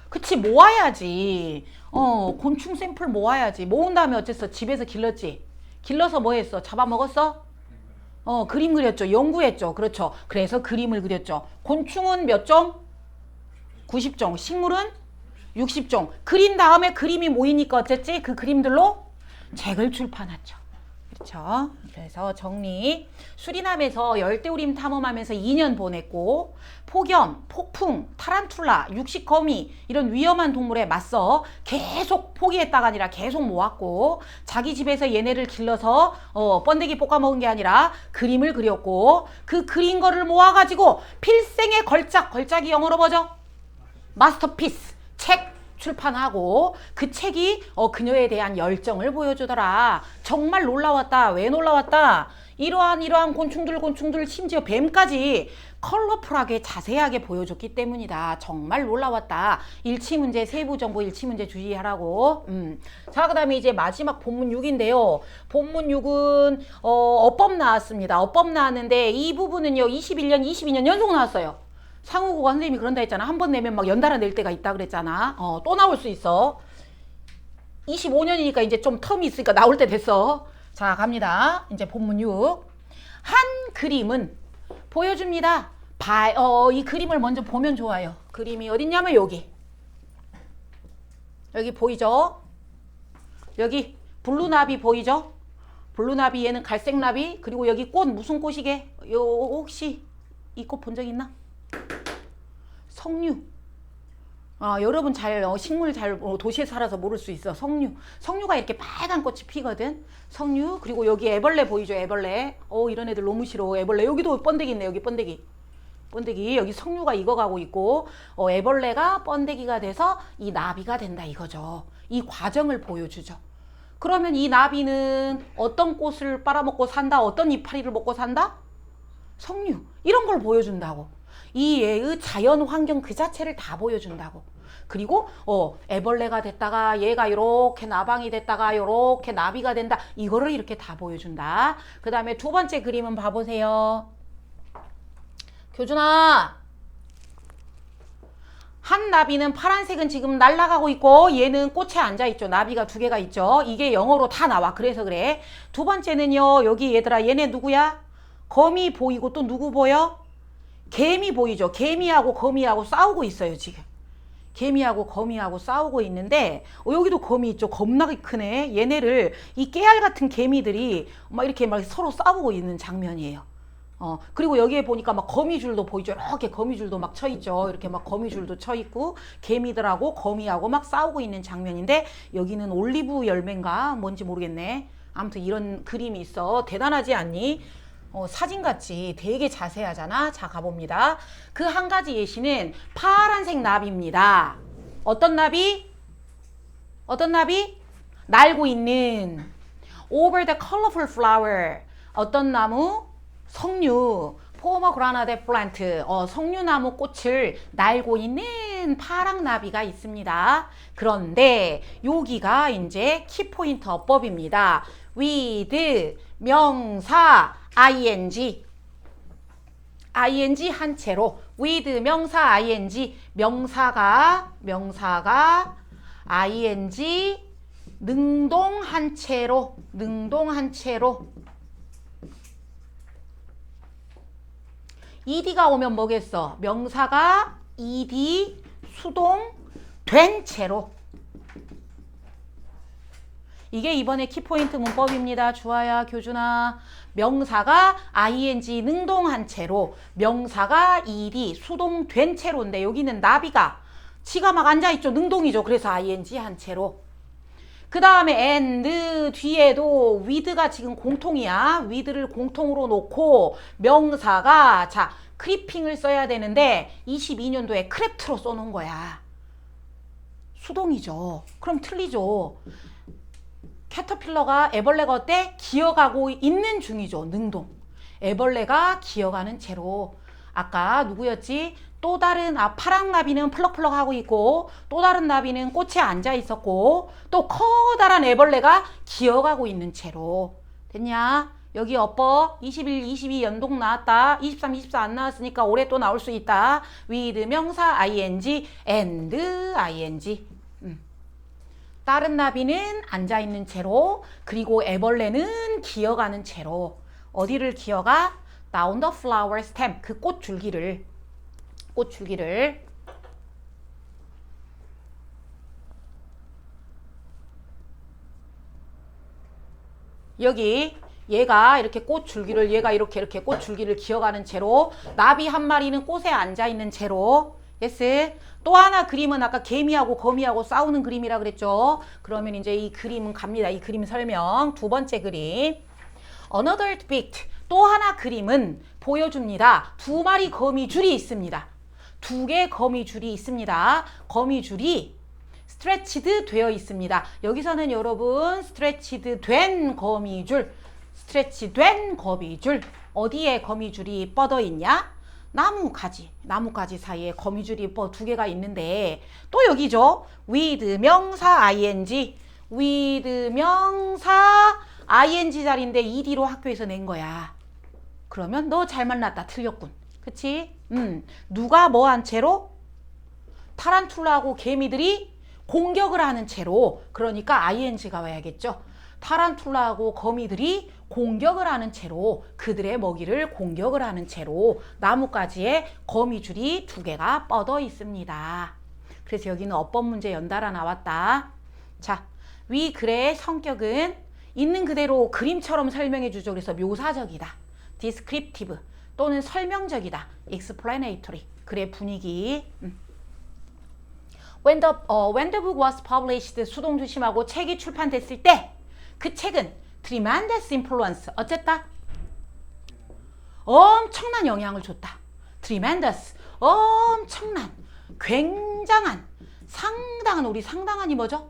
그치, 모아야지. 곤충 샘플 모아야지. 모은 다음에 어쨌어? 집에서 길렀지? 길러서 뭐 했어? 잡아먹었어? 그림 그렸죠. 연구했죠. 그렇죠. 그래서 그림을 그렸죠. 곤충은 몇 종? 90종. 식물은 60종. 그린 다음에 그림이 모이니까 어쨌지? 그 그림들로 책을 출판했죠. 그렇죠. 그래서 정리. 수리남에서 열대우림 탐험하면서 2년 보냈고, 폭염, 폭풍, 타란툴라, 육식거미 이런 위험한 동물에 맞서 계속 포기했다가 아니라 계속 모았고, 자기 집에서 얘네를 길러서 번데기 볶아 먹은 게 아니라 그림을 그렸고, 그 그린 거를 모아가지고 필생의 걸작, 걸작이 영어로 뭐죠? 마스터피스, 책 출판하고, 그 책이 그녀에 대한 열정을 보여주더라. 정말 놀라웠다. 왜 놀라웠다? 이러한 곤충들 심지어 뱀까지 컬러풀하게 자세하게 보여줬기 때문이다. 정말 놀라웠다. 일치문제, 세부정보 일치문제 주의하라고. 자, 그 다음에 이제 마지막 본문 6인데요. 본문 6은 어법 나왔습니다. 어법 나왔는데 이 부분은요 21년, 22년 연속 나왔어요. 상호국어 선생님이 그런다 했잖아. 한 번 내면 막 연달아 낼 때가 있다 그랬잖아. 또 나올 수 있어. 25년이니까 이제 좀 텀이 있으니까 나올 때 됐어. 자, 갑니다. 이제 본문 6. 한 그림은 보여줍니다. 이 그림을 먼저 보면 좋아요. 그림이 어딨냐면 여기. 여기 보이죠? 여기 블루나비 보이죠? 블루나비, 얘는 갈색나비. 그리고 여기 꽃 무슨 꽃이게? 혹시 이 꽃 본 적 있나? 석류. 여러분 식물 도시에 살아서 모를 수 있어. 석류가 이렇게 빨간 꽃이 피거든. 석류. 그리고 여기 애벌레 보이죠? 애벌레. 이런 애들 너무 싫어. 애벌레. 여기도 번데기 있네. 여기 번데기. 여기 석류가 익어가고 있고, 애벌레가 번데기가 돼서 이 나비가 된다 이거죠. 이 과정을 보여주죠. 그러면 이 나비는 어떤 꽃을 빨아먹고 산다? 어떤 이파리를 먹고 산다? 석류. 이런 걸 보여준다고. 이 얘의 자연 환경 그 자체를 다 보여준다고. 그리고 애벌레가 됐다가 얘가 요렇게 나방이 됐다가 요렇게 나비가 된다. 이거를 이렇게 다 보여준다. 그 다음에 두 번째 그림은 봐보세요. 교준아, 한 나비는 파란색은 지금 날아가고 있고 얘는 꽃에 앉아있죠. 나비가 두 개가 있죠. 이게 영어로 다 나와. 그래서 그래. 두 번째는요. 여기 얘들아 얘네 누구야? 거미 보이고 또 누구 보여? 개미 보이죠. 개미하고 거미하고 싸우고 있어요 지금. 개미하고 거미하고 싸우고 있는데 여기도 거미 있죠. 겁나게 크네. 얘네를 이 깨알 같은 개미들이 막 이렇게 막 서로 싸우고 있는 장면이에요. 그리고 여기에 보니까 막 거미줄도 보이죠. 이렇게 거미줄도 막 쳐 있죠. 이렇게 막 거미줄도 쳐 있고 개미들하고 거미하고 막 싸우고 있는 장면인데 여기는 올리브 열매인가 뭔지 모르겠네. 아무튼 이런 그림이 있어. 대단하지 않니? 사진같이 되게 자세하잖아. 자, 가봅니다. 그 한 가지 예시는 파란색 나비입니다. 어떤 나비? 어떤 나비? 날고 있는 over the colorful flower. 어떤 나무? 석류. 포머그라나데 플란트. 석류나무 꽃을 날고 있는 파랑 나비가 있습니다. 그런데 여기가 이제 키포인트 어법입니다. with 명사 ing 한 채로 with 명사 ing 명사가 ing 능동 한 채로 ed가 오면 뭐겠어? 명사가 ed 수동 된 채로. 이게 이번에 키포인트 문법입니다. 주아야, 교준아. 명사가 ing 능동한 채로, 명사가 ed 수동된 채로인데 여기는 나비가 지가 막 앉아있죠. 능동이죠. 그래서 ing 한 채로. 그 다음에 and 뒤에도 with가 지금 공통이야. with를 공통으로 놓고 명사가 자 크리핑을 써야 되는데 22년도에 크래프트로 써놓은 거야. 수동이죠. 그럼 틀리죠. 캐터필러가 애벌레가 어때? 기어가고 있는 중이죠. 능동. 애벌레가 기어가는 채로. 아까 누구였지? 또 다른 파랑 나비는 펄럭펄럭 하고 있고 또 다른 나비는 꽃에 앉아 있었고 또 커다란 애벌레가 기어가고 있는 채로. 됐냐? 여기 어법 21, 22 연동 나왔다. 23, 24 안 나왔으니까 올해 또 나올 수 있다. with 명사 ing and ing. 다른 나비는 앉아있는 채로 그리고 애벌레는 기어가는 채로. 어디를 기어가? down the flower stem. 그 꽃줄기를 여기 얘가 이렇게 꽃줄기를 얘가 이렇게 꽃줄기를 기어가는 채로 나비 한 마리는 꽃에 앉아있는 채로. 예스. 또 하나 그림은 아까 개미하고 거미하고 싸우는 그림이라 그랬죠. 그러면 이제 이 그림은 갑니다. 이 그림 설명. 두 번째 그림. Another depict. 또 하나 그림은 보여줍니다. 두 마리 거미줄이 있습니다. 두 개 거미줄이 있습니다. 거미줄이 stretched 되어 있습니다. 여기서는 여러분 stretched 된 거미줄, stretch 된 거미줄. 어디에 거미줄이 뻗어 있냐? 나무가지 사이에 거미줄이 두 개가 있는데 또 여기죠. with 명사 ing, with 명사 ing 자리인데 ed로 학교에서 낸 거야. 그러면 너 잘 만났다. 틀렸군. 그치? 누가 뭐 한 채로? 타란툴라하고 개미들이 공격을 하는 채로. 그러니까 ing가 와야겠죠. 타란툴라하고 거미들이 공격을 하는 채로 그들의 먹이를 공격을 하는 채로 나뭇가지에 거미줄이 두 개가 뻗어 있습니다. 그래서 여기는 어법 문제 연달아 나왔다. 자, 위 글의 성격은 있는 그대로 그림처럼 설명해 주죠. 그래서 묘사적이다. descriptive 또는 설명적이다. explanatory. 글의 분위기. When the book was published, 수동 조심하고 책이 출판됐을 때 그 책은 tremendous influence, 어쨌다? 엄청난 영향을 줬다. tremendous, 엄청난, 굉장한, 상당한, 우리 상당한이 뭐죠?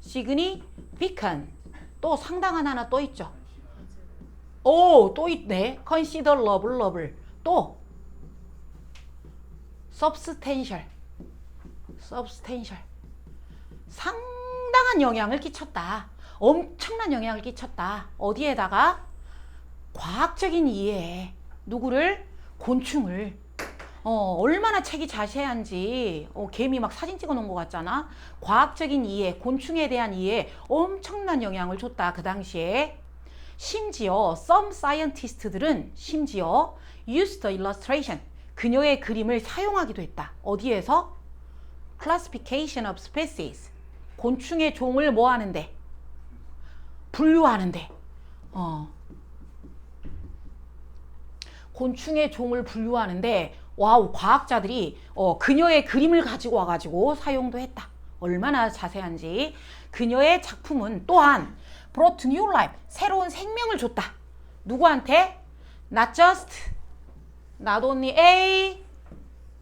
significant, 또 상당한 하나 또 있죠. 또 있네. considerable, 또 substantial. 상당한 영향을 끼쳤다. 엄청난 영향을 끼쳤다. 어디에다가? 과학적인 이해에. 누구를? 곤충을. 얼마나 책이 자세한지. 개미 막 사진 찍어 놓은 것 같잖아. 과학적인 이해, 곤충에 대한 이해에 엄청난 영향을 줬다. 그 당시에. 심지어 some scientist들은 심지어 used the illustration. 그녀의 그림을 사용하기도 했다. 어디에서? classification of species. 곤충의 종을 뭐 하는데? 분류하는데. 곤충의 종을 분류하는데 와우, 과학자들이 그녀의 그림을 가지고 와가지고 사용도 했다. 얼마나 자세한지. 그녀의 작품은 또한 brought new life. 새로운 생명을 줬다. 누구한테? Not just, not only A,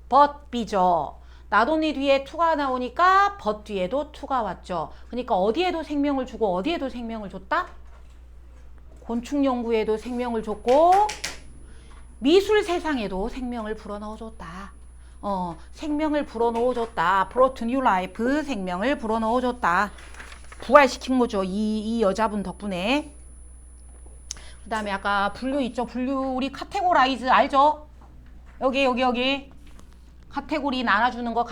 but B죠. not only 뒤에 to가 나오니까 but 뒤에도 to가 왔죠. 그러니까 어디에도 생명을 주고 어디에도 생명을 줬다? 곤충 연구에도 생명을 줬고 미술 세상에도 생명을 불어넣어줬다. 생명을 불어넣어줬다. brought new life. 생명을 불어넣어줬다. 부활시킨 거죠. 이 여자분 덕분에. 그 다음에 아까 분류 있죠. 분류 우리 카테고라이즈 알죠? 여기. 카테고리 나눠주는 거,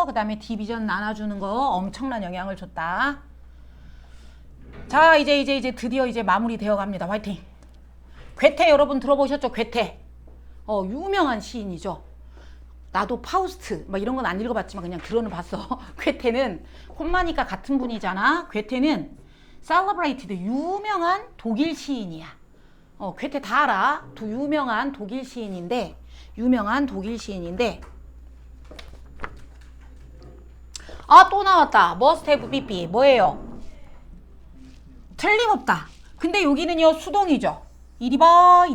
그 다음에 디비전 나눠주는 거 엄청난 영향을 줬다. 자, 이제 드디어 이제 마무리 되어 갑니다. 화이팅! 괴테 여러분 들어보셨죠? 괴테. 유명한 시인이죠. 나도 파우스트 막 이런 건 안 읽어봤지만 그냥 들어는 봤어. 괴테는 콤마니까 같은 분이잖아. 괴테는 celebrated 유명한 독일 시인이야. 괴테 다 알아. 유명한 독일 시인인데 또 나왔다. must have bb 뭐예요? 틀림없다. 근데 여기는요 수동이죠. 이리 봐.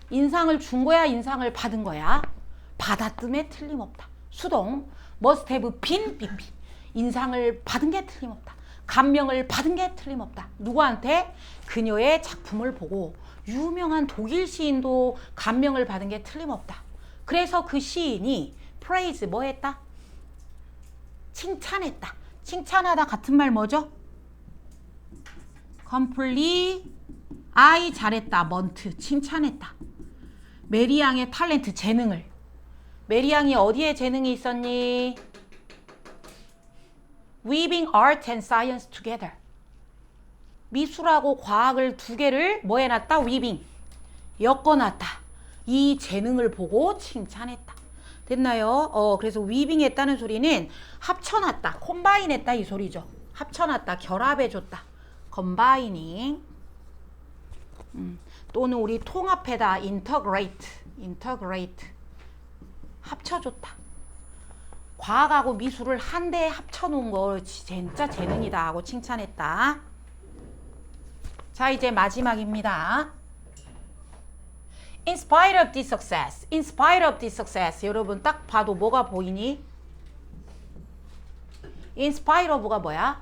인상을 준 거야, 인상을 받은 거야? 받았음에 틀림없다. 수동. must have been bb. 인상을 받은 게 틀림없다. 감명을 받은 게 틀림없다. 누구한테? 그녀의 작품을 보고 유명한 독일 시인도 감명을 받은 게 틀림없다. 그래서 그 시인이 praise 뭐 했다? 칭찬했다. 칭찬하다 같은 말 뭐죠? complete I 잘했다. 먼트 칭찬했다. 메리앙의 탤런트 재능을. 메리앙이 어디에 재능이 있었니? weaving art and science together. 미술하고 과학을 두 개를 뭐 해놨다? weaving. 엮어놨다. 이 재능을 보고 칭찬했다. 됐나요? 그래서 weaving 했다는 소리는 합쳐놨다. 콤바인 했다 이 소리죠. 합쳐놨다. 결합해줬다. combining. 또는 우리 통합해다. integrate. 합쳐줬다. 과학하고 미술을 한데 합쳐놓은 거 진짜 재능이다 하고 칭찬했다. 자, 이제 마지막입니다. In spite of this success. 여러분 딱 봐도 뭐가 보이니? In spite of가 뭐야?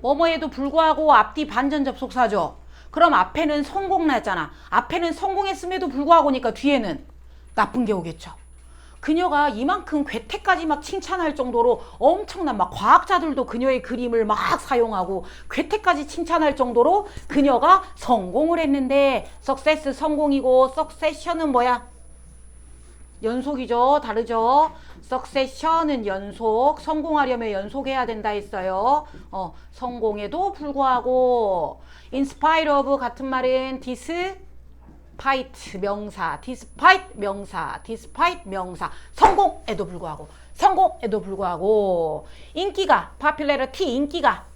뭐뭐에도 불구하고 앞뒤 반전 접속사죠. 그럼 앞에는 성공 났잖아. 앞에는 성공했음에도 불구하고니까 뒤에는 나쁜 게 오겠죠. 그녀가 이만큼 괴테까지 막 칭찬할 정도로 엄청난 막 과학자들도 그녀의 그림을 막 사용하고 괴테까지 칭찬할 정도로 그녀가 성공을 했는데 success 성공이고 succession은 뭐야? 연속이죠. 다르죠. succession은 연속. 성공하려면 연속해야 된다 했어요. 성공에도 불구하고 in spite of 같은 말은 despite 명사. 성공에도 불구하고. 인기가 popularity 인기가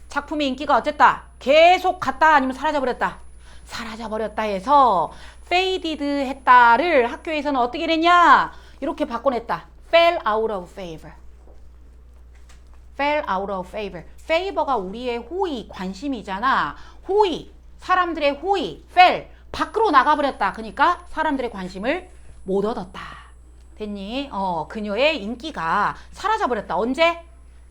작품의 인기가 어쨌다? 계속 갔다 아니면 사라져버렸다? 사라져버렸다 해서 faded 했다를 학교에서는 어떻게 됐냐? 이렇게 바꿔냈다. fell out of favor. favor가 우리의 호의, 관심이잖아. 호의, 사람들의 호의, fell 밖으로 나가버렸다. 그러니까 사람들의 관심을 못 얻었다. 됐니? 그녀의 인기가 사라져버렸다. 언제?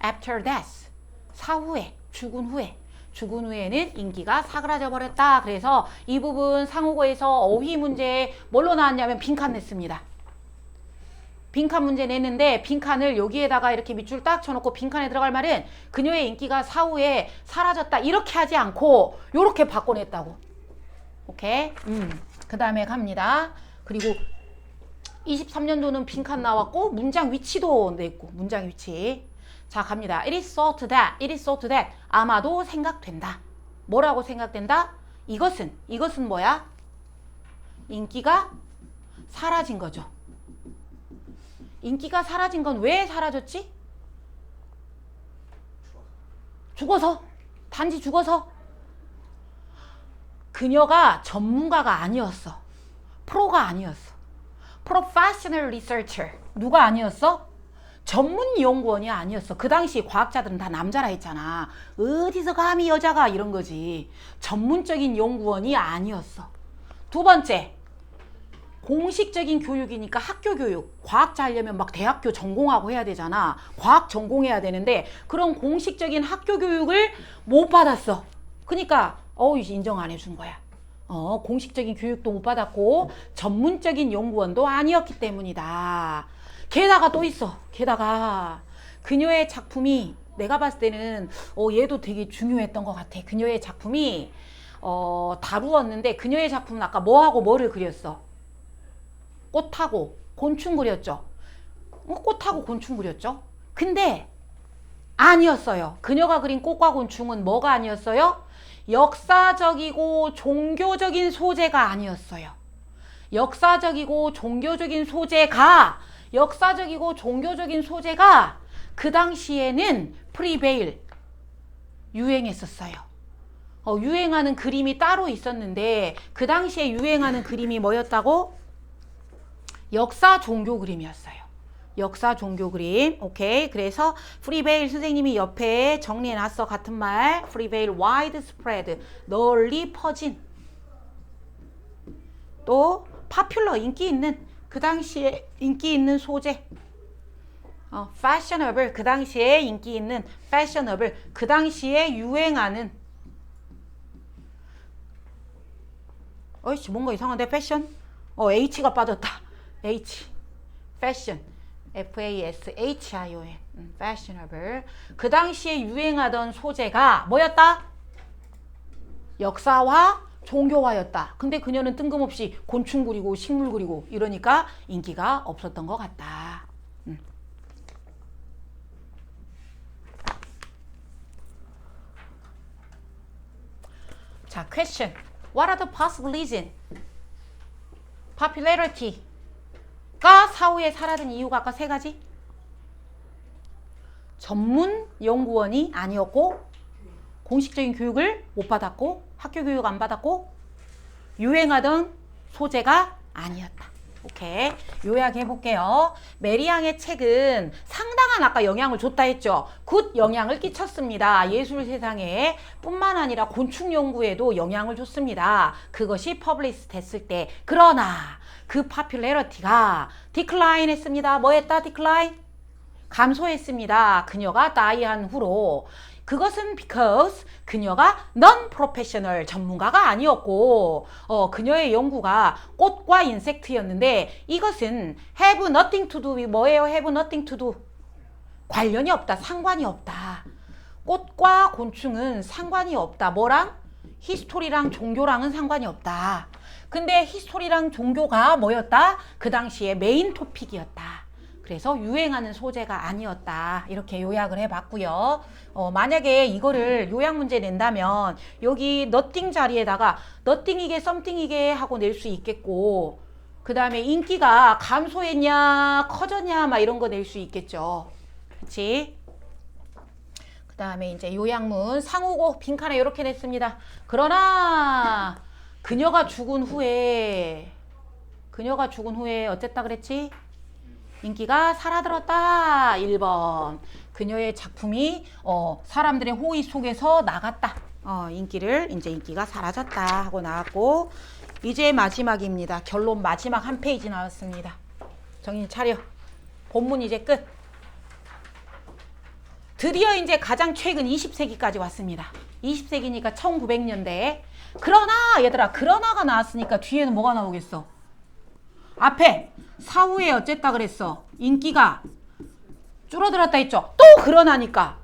After death. 사후에, 죽은 후에는 인기가 사라져버렸다. 그래서 이 부분 상호고에서 어휘 문제에 뭘로 나왔냐면 빈칸 냈습니다. 빈칸 문제 냈는데 빈칸을 여기에다가 이렇게 밑줄 딱 쳐놓고 빈칸에 들어갈 말은 그녀의 인기가 사후에 사라졌다 이렇게 하지 않고 요렇게 바꿔냈다고. 오케이? 그 다음에 갑니다. 그리고 23년도는 빈칸 나왔고 문장 위치도 냈고 문장 위치. 자 갑니다. It is thought that, it is thought that 아마도 생각된다. 뭐라고 생각된다? 이것은 뭐야? 인기가 사라진 거죠. 인기가 사라진 건 왜 사라졌지? 죽어서. 단지 죽어서. 그녀가 전문가가 아니었어. 프로가 아니었어. Professional researcher. 누가 아니었어? 전문 연구원이 아니었어. 그 당시 과학자들은 다 남자라 했잖아. 어디서 감히 여자가 이런 거지. 전문적인 연구원이 아니었어. 두 번째. 공식적인 교육이니까 학교 교육. 과학자 하려면 막 대학교 전공하고 해야 되잖아. 과학 전공해야 되는데 그런 공식적인 학교 교육을 못 받았어. 그러니까 인정 안 해준 거야. 공식적인 교육도 못 받았고 전문적인 연구원도 아니었기 때문이다. 게다가 또 있어. 게다가 그녀의 작품이 내가 봤을 때는 얘도 되게 중요했던 것 같아. 그녀의 작품이 다루었는데 그녀의 작품은 아까 뭐하고 뭐를 그렸어? 꽃하고 곤충 그렸죠. 꽃하고 곤충 그렸죠. 근데 아니었어요. 그녀가 그린 꽃과 곤충은 뭐가 아니었어요? 역사적이고 종교적인 소재가 아니었어요. 역사적이고 종교적인 소재가 그 당시에는 프리베일 유행했었어요. 유행하는 그림이 따로 있었는데 그 당시에 유행하는 그림이 뭐였다고? 역사 종교 그림이었어요. 역사 종교 그림. 오케이. 그래서 프리베일 선생님이 옆에 정리해놨어. 같은 말. 프리베일 widespread. 널리 퍼진. 또 popular 인기 있는. 그 당시에 인기 있는 소재. fashionable. 그 당시에 인기 있는 fashionable. 그 당시에 유행하는. 뭔가 이상한데 패션? H가 빠졌다. H. fashion. F-A-S-H-I-O-N. fashionable. 그 당시에 유행하던 소재가 뭐였다? 역사와 종교화였다. 근데 그녀는 뜬금없이 곤충 그리고 식물 그리고 이러니까 인기가 없었던 것 같다. 자, question. What are the possible reasons? popularity가 사후에 사라진 이유가 아까 세 가지. 전문 연구원이 아니었고 공식적인 교육을 못 받았고 학교 교육 안 받았고 유행하던 소재가 아니었다. 오케이. 요약해 볼게요. 메리앙의 책은 상당한 아까 영향을 줬다 했죠. 굿 영향을 끼쳤습니다. 예술 세상에 뿐만 아니라 곤충 연구에도 영향을 줬습니다. 그것이 퍼블리스 됐을 때. 그러나 그 popularity가 decline 했습니다. 뭐 했다? decline? 감소했습니다. 그녀가 다이한 후로. 그것은 because 그녀가 non-professional 전문가가 아니었고 그녀의 연구가 꽃과 인섹트였는데 이것은 have nothing to do with 뭐예요? have nothing to do 관련이 없다. 상관이 없다. 꽃과 곤충은 상관이 없다. 뭐랑? 히스토리랑 종교랑은 상관이 없다. 근데 히스토리랑 종교가 뭐였다? 그 당시에 메인 토픽이었다. 그래서 유행하는 소재가 아니었다. 이렇게 요약을 해봤고요. 만약에 이거를 요약 문제 낸다면 여기 nothing 자리에다가 nothing이게 something이게 하고 낼 수 있겠고 그 다음에 인기가 감소했냐 커졌냐 막 이런 거 낼 수 있겠죠. 그치? 그 다음에 이제 요약문 상호고 빈칸에 이렇게 냈습니다. 그러나 그녀가 죽은 후에 어쨌다 그랬지? 인기가 사라들었다. 1번. 그녀의 작품이 사람들의 호의 속에서 나갔다. 인기가 사라졌다 하고 나왔고 이제 마지막입니다. 결론 마지막 한 페이지 나왔습니다. 정신 차려. 본문 이제 끝. 드디어 이제 가장 최근 20세기까지 왔습니다. 20세기니까 1900년대. 그러나 얘들아 그러나가 나왔으니까 뒤에는 뭐가 나오겠어? 앞에 사후에 어쨌다 그랬어? 인기가 줄어들었다 했죠? 또 그러나니까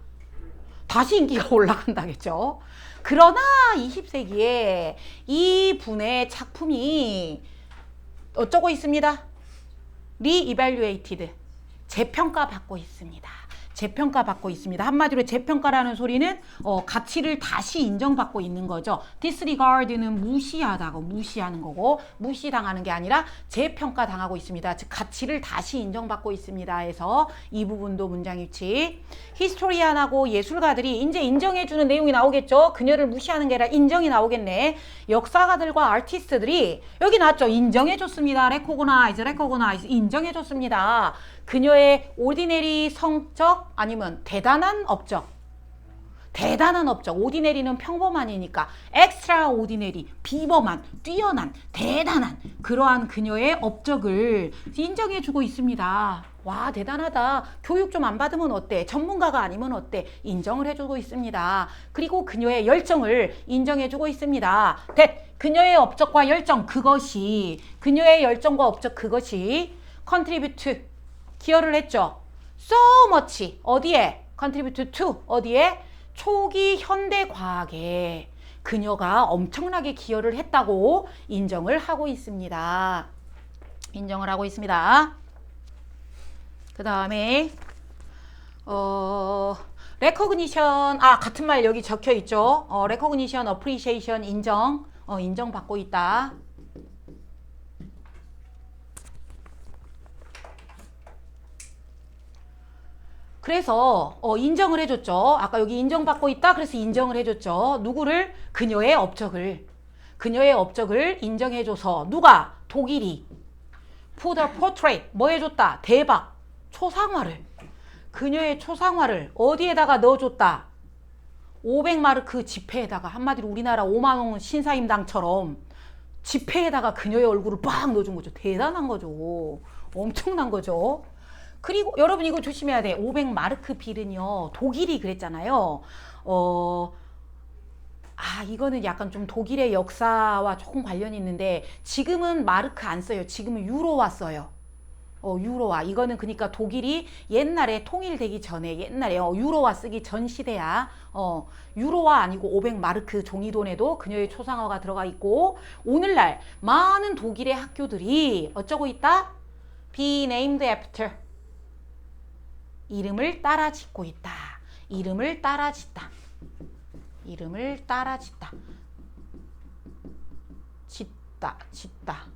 다시 인기가 올라간다겠죠? 그러나 20세기에 이 분의 작품이 어쩌고 있습니다? 리이밸류에이티드, 재평가 받고 있습니다. 재평가 받고 있습니다. 한마디로 재평가라는 소리는 가치를 다시 인정받고 있는 거죠. disregard는 무시하다고, 무시하는 거고, 무시당하는 게 아니라 재평가 당하고 있습니다. 즉 가치를 다시 인정받고 있습니다. 해서 이 부분도 문장 위치. 히스토리안하고 예술가들이 이제 인정해주는 내용이 나오겠죠. 그녀를 무시하는 게 아니라 인정이 나오겠네. 역사가들과 아티스트들이 여기 나왔죠. 인정해줬습니다. recognize, 인정해줬습니다. 그녀의 오디네리 성적 아니면 대단한 업적. 대단한 업적. 오디네리는 평범한이니까 엑스트라 오디네리, 비범한, 뛰어난, 대단한 그러한 그녀의 업적을 인정해주고 있습니다. 와, 대단하다. 교육 좀 안 받으면 어때? 전문가가 아니면 어때? 인정을 해주고 있습니다. 그리고 그녀의 열정을 인정해주고 있습니다. 그녀의 업적과 열정, 그녀의 열정과 업적 그것이 contribute, 기여를 했죠. so much, 어디에? contribute to, 어디에? 초기 현대 과학에 그녀가 엄청나게 기여를 했다고 인정을 하고 있습니다. 인정을 하고 있습니다. 그 다음에 recognition, 같은 말 여기 적혀 있죠. recognition, appreciation, 인정받고 있다. 그래서 인정을 해줬죠. 아까 여기 인정받고 있다. 그래서 인정을 해줬죠. 누구를? 그녀의 업적을 인정해줘서 누가? 독일이 for the portrait 뭐 해줬다? 대박 초상화를, 그녀의 초상화를 어디에다가 넣어줬다? 500마르크 지폐에다가, 한마디로 우리나라 5만원 신사임당처럼 지폐에다가 그녀의 얼굴을 빡 넣어준 거죠. 대단한 거죠. 엄청난 거죠. 그리고 여러분 이거 조심해야 돼. 500마르크 빌은요, 독일이 그랬잖아요. 이거는 약간 좀 독일의 역사와 조금 관련이 있는데, 지금은 마르크 안 써요. 지금은 유로화 써요. 유로화. 이거는 그러니까 독일이 옛날에 통일되기 전에, 옛날에 유로화 쓰기 전 시대야. 유로화 아니고 500마르크 종이돈에도 그녀의 초상화가 들어가 있고, 오늘날 많은 독일의 학교들이 어쩌고 있다? Be named after, 이름을 따라 짓고 있다. 이름을 따라 짓다. 짓다.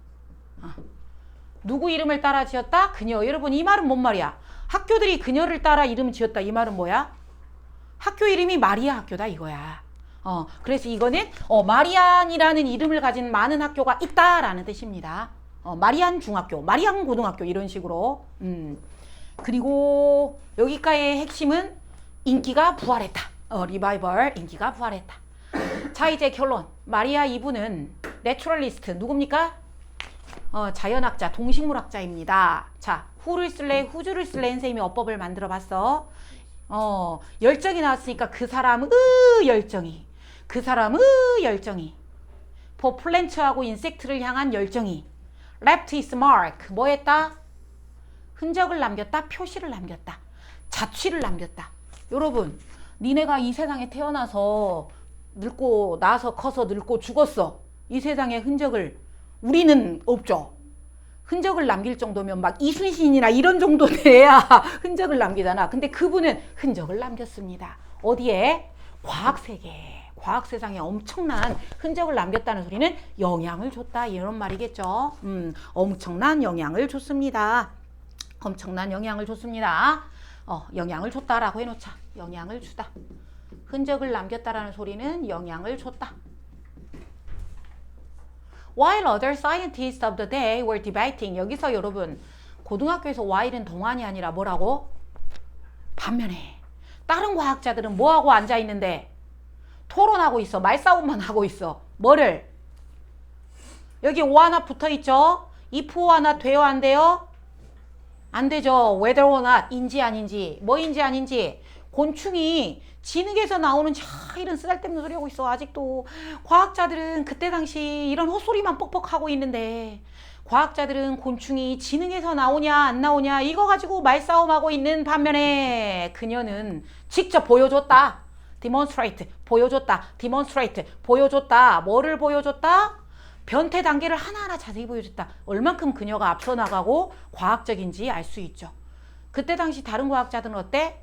누구 이름을 따라 지었다? 그녀. 여러분 이 말은 뭔 말이야? 학교들이 그녀를 따라 이름 지었다. 이 말은 뭐야? 학교 이름이 마리아 학교다 이거야. 그래서 이거는 마리안이라는 이름을 가진 많은 학교가 있다라는 뜻입니다. 마리안 중학교, 마리안 고등학교 이런 식으로. 그리고 여기까지의 핵심은 인기가 부활했다. 리바이벌, 인기가 부활했다. 자, 이제 결론. 마리아 이브는 내추럴리스트, 누굽니까? 자연학자, 동식물학자입니다. 자, 후를 쓸래, 후주를 쓸래 선생님이 어법을 만들어 봤어. 열정이 나왔으니까 그 사람의 열정이, for 플랜트하고 인섹트를 향한 열정이, left his mark, 뭐 했다? 흔적을 남겼다, 표시를 남겼다, 자취를 남겼다. 여러분, 니네가 이 세상에 태어나서 늙고 나서 커서 늙고 죽었어. 이 세상에 흔적을 우리는 없죠. 흔적을 남길 정도면 막 이순신이나 이런 정도 돼야 흔적을 남기잖아. 근데 그분은 흔적을 남겼습니다. 어디에? 과학세계. 과학세상에 엄청난 흔적을 남겼다는 소리는 영향을 줬다 이런 말이겠죠. 엄청난 영향을 줬습니다. 엄청난 영향을 줬습니다. 영향을 줬다라고 해놓자. 영향을 주다. 흔적을 남겼다라는 소리는 영향을 줬다. While other scientists of the day were debating, 여기서 여러분 고등학교에서 while은 동안이 아니라 뭐라고? 반면에 다른 과학자들은 뭐하고 앉아있는데? 토론하고 있어. 말싸움만 하고 있어. 뭐를? 여기 O 하나 붙어있죠? if O 하나 돼요 안 돼요? 안 되죠. whether or not 인지 아닌지, 뭐인지 아닌지, 곤충이 진흙에서 나오는 이런 쓰잘데없는 소리 하고 있어. 아직도 과학자들은 그때 당시 이런 헛소리만 뻑뻑하고 있는데 과학자들은 곤충이 진흙에서 나오냐 안 나오냐 이거 가지고 말싸움하고 있는 반면에 그녀는 직접 보여줬다. demonstrate 보여줬다. demonstrate 보여줬다. 뭐를 보여줬다? 변태 단계를 하나하나 자세히 보여줬다. 얼만큼 그녀가 앞서 나가고 과학적인지 알 수 있죠. 그때 당시 다른 과학자들은 어때?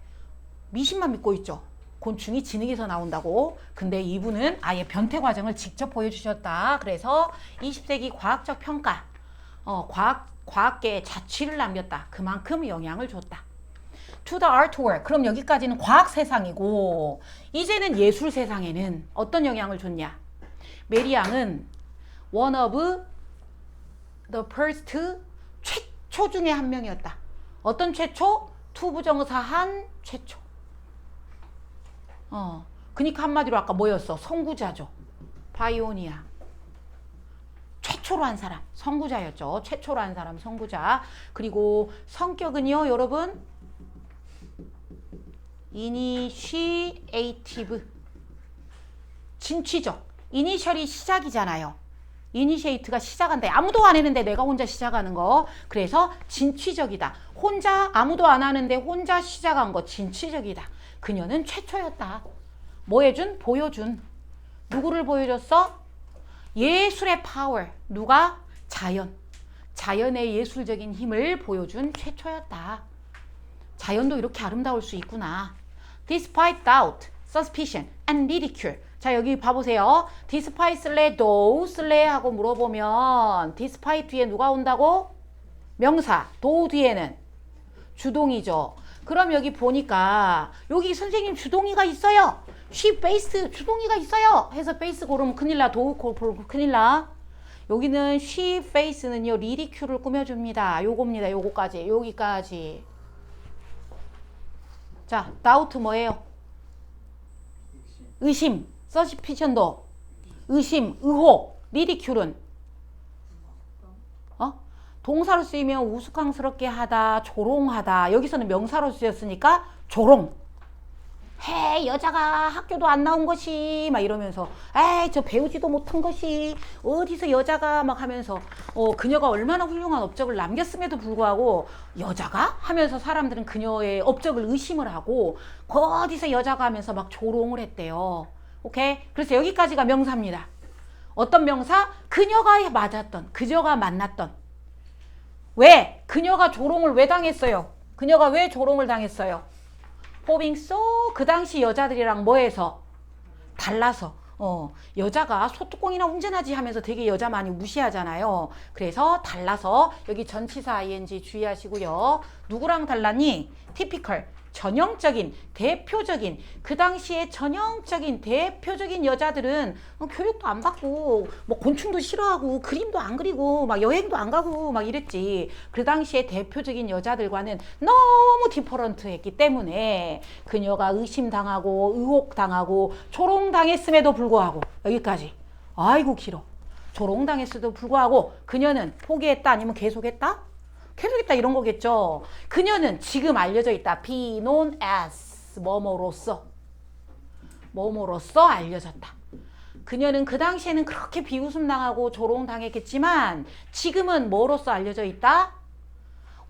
미신만 믿고 있죠. 곤충이 진흙에서 나온다고. 근데 이분은 아예 변태 과정을 직접 보여주셨다. 그래서 20세기 과학적 평가, 과학계에 자취를 남겼다. 그만큼 영향을 줬다. To the art world. 그럼 여기까지는 과학 세상이고 이제는 예술 세상에는 어떤 영향을 줬냐? 메리 양은 one of the first 최초 중에 한 명이었다. 어떤 최초? 투부정사한 최초. 그니까 한마디로 아까 뭐였어? 선구자죠. 파이오니아. 최초로 한 사람, 선구자였죠. 최초로 한 사람, 선구자. 그리고 성격은요, 여러분, 이니시에이티브. 진취적. 이니셜이 시작이잖아요. 이니시에이트가 시작한다. 아무도 안 했는데 내가 혼자 시작하는 거. 그래서 진취적이다. 혼자 아무도 안 하는데 혼자 시작한 거 진취적이다. 그녀는 최초였다. 뭐 해준? 보여준. 누구를 보여줬어? 예술의 파워. 누가? 자연. 자연의 예술적인 힘을 보여준 최초였다. 자연도 이렇게 아름다울 수 있구나. Despite doubt, suspicion, and ridicule. 자, 여기 봐보세요. despite 쓸래, though 쓸래 하고 물어보면 despite 뒤에 누가 온다고? 명사. though 뒤에는 주동이죠. 그럼 여기 보니까 여기 선생님 주동이가 있어요. she faced 주동이가 있어요. 해서 face 고르면 큰일 나. though 고르면 큰일 나. 여기는 she face는요. ridicule을 꾸며줍니다. 요겁니다. 요거까지. 여기까지. 자, doubt 뭐예요? 의심. suspicion도 의심, 의혹. ridicule은 동사로 쓰이면 우스꽝스럽게 하다, 조롱하다. 여기서는 명사로 쓰였으니까 조롱. 헤, 여자가 학교도 안 나온 것이 막 이러면서 에이, 저 배우지도 못한 것이 어디서 여자가 막 하면서 그녀가 얼마나 훌륭한 업적을 남겼음에도 불구하고 여자가? 하면서 사람들은 그녀의 업적을 의심을 하고 어디서 여자가 하면서 막 조롱을 했대요. 오케이? 그래서 여기까지가 명사입니다. 어떤 명사? 그녀가 맞았던, 그녀가 만났던. 왜? 그녀가 조롱을 왜 당했어요? 그녀가 왜 조롱을 당했어요? 포빙 그 당시 여자들이랑 뭐해서? 달라서. 여자가 소뚜껑이나 운전하지 하면서 되게 여자 많이 무시하잖아요. 그래서 달라서 여기 전치사 ing 주의하시고요. 누구랑 달랐니? typical. 전형적인, 대표적인, 그 당시에 전형적인, 대표적인 여자들은 교육도 안 받고, 뭐 곤충도 싫어하고, 그림도 안 그리고, 막 여행도 안 가고, 막 이랬지. 그 당시에 대표적인 여자들과는 너무 디퍼런트했기 때문에 그녀가 의심당하고, 의혹당하고, 조롱당했음에도 불구하고, 여기까지. 아이고, 길어. 조롱당했음에도 불구하고, 그녀는 포기했다? 아니면 계속했다? 계속했다 이런 거겠죠. 그녀는 지금 알려져 있다. be known as 뭐뭐로서 알려졌다. 그녀는 그 당시에는 그렇게 비웃음 당하고 조롱 당했겠지만 지금은 뭐로서 알려져 있다?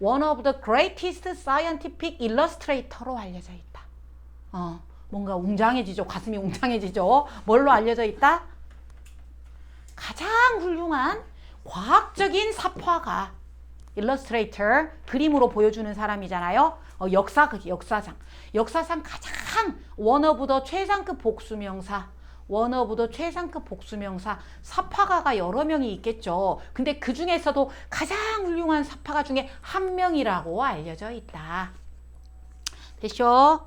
One of the greatest scientific illustrator로 알려져 있다. 뭔가 웅장해지죠. 가슴이 웅장해지죠. 뭘로 알려져 있다? 가장 훌륭한 과학적인 사파가 일러스트레이터, 그림으로 보여주는 사람이잖아요. 역사상 가장 원어부더 최상급 복수명사, 최상급 복수명사, 사파가가 여러 명이 있겠죠. 근데 그 중에서도 가장 훌륭한 사파가 중에 한 명이라고 알려져 있다. 됐죠?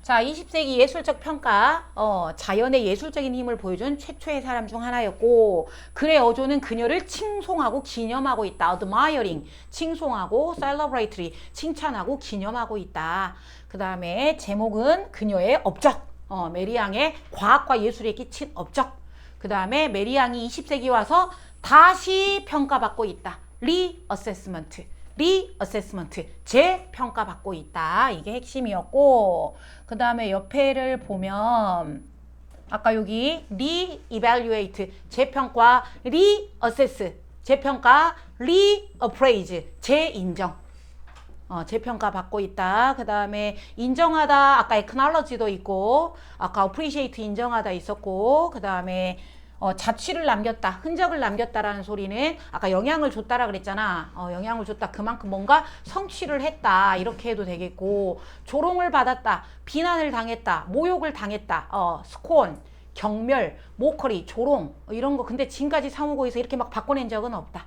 자, 20세기 예술적 평가, 자연의 예술적인 힘을 보여준 최초의 사람 중 하나였고, 글의 어조는 그녀를 칭송하고 기념하고 있다. admiring, 칭송하고 celebratory, 칭찬하고 기념하고 있다. 그 다음에 제목은 그녀의 업적, 메리 양의 과학과 예술에 끼친 업적. 그 다음에 메리 양이 20세기 와서 다시 평가받고 있다. reassessment. 리어세스먼트 재평가받고 있다. 이게 핵심이었고 그 다음에 옆에를 보면 아까 여기 리이밸류에이트 재평가 리어세스 재평가 리어프레이즈 재인정 재평가 받고 있다. 그 다음에 인정하다 아까 acknowledge도 있고 아까 appreciate 인정하다 있었고 그 다음에 자취를 남겼다 흔적을 남겼다라는 소리는 아까 영향을 줬다라 그랬잖아. 영향을 줬다 그만큼 뭔가 성취를 했다 이렇게 해도 되겠고 조롱을 받았다 비난을 당했다 모욕을 당했다 스콘 경멸 모커리 조롱 이런 거 근데 지금까지 사무고에서 이렇게 막 바꿔낸 적은 없다.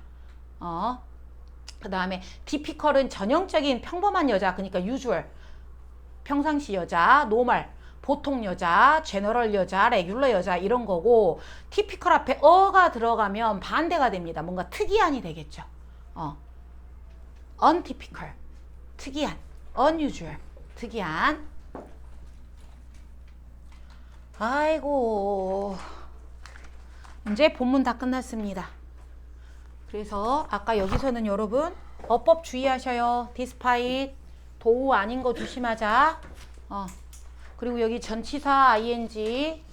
그 다음에 difficalt은 전형적인 평범한 여자 그러니까 usual 평상시 여자 normal 보통 여자, 제너럴 여자, 레귤러 여자 이런 거고 typical 앞에 어가 들어가면 반대가 됩니다. 뭔가 특이한이 되겠죠. untypical 특이한, unusual 특이한. 아이고 이제 본문 다 끝났습니다. 그래서 아까 여기서는 여러분 어법 주의하셔요. despite 도우 아닌 거 조심하자. 그리고 여기 전치사 ing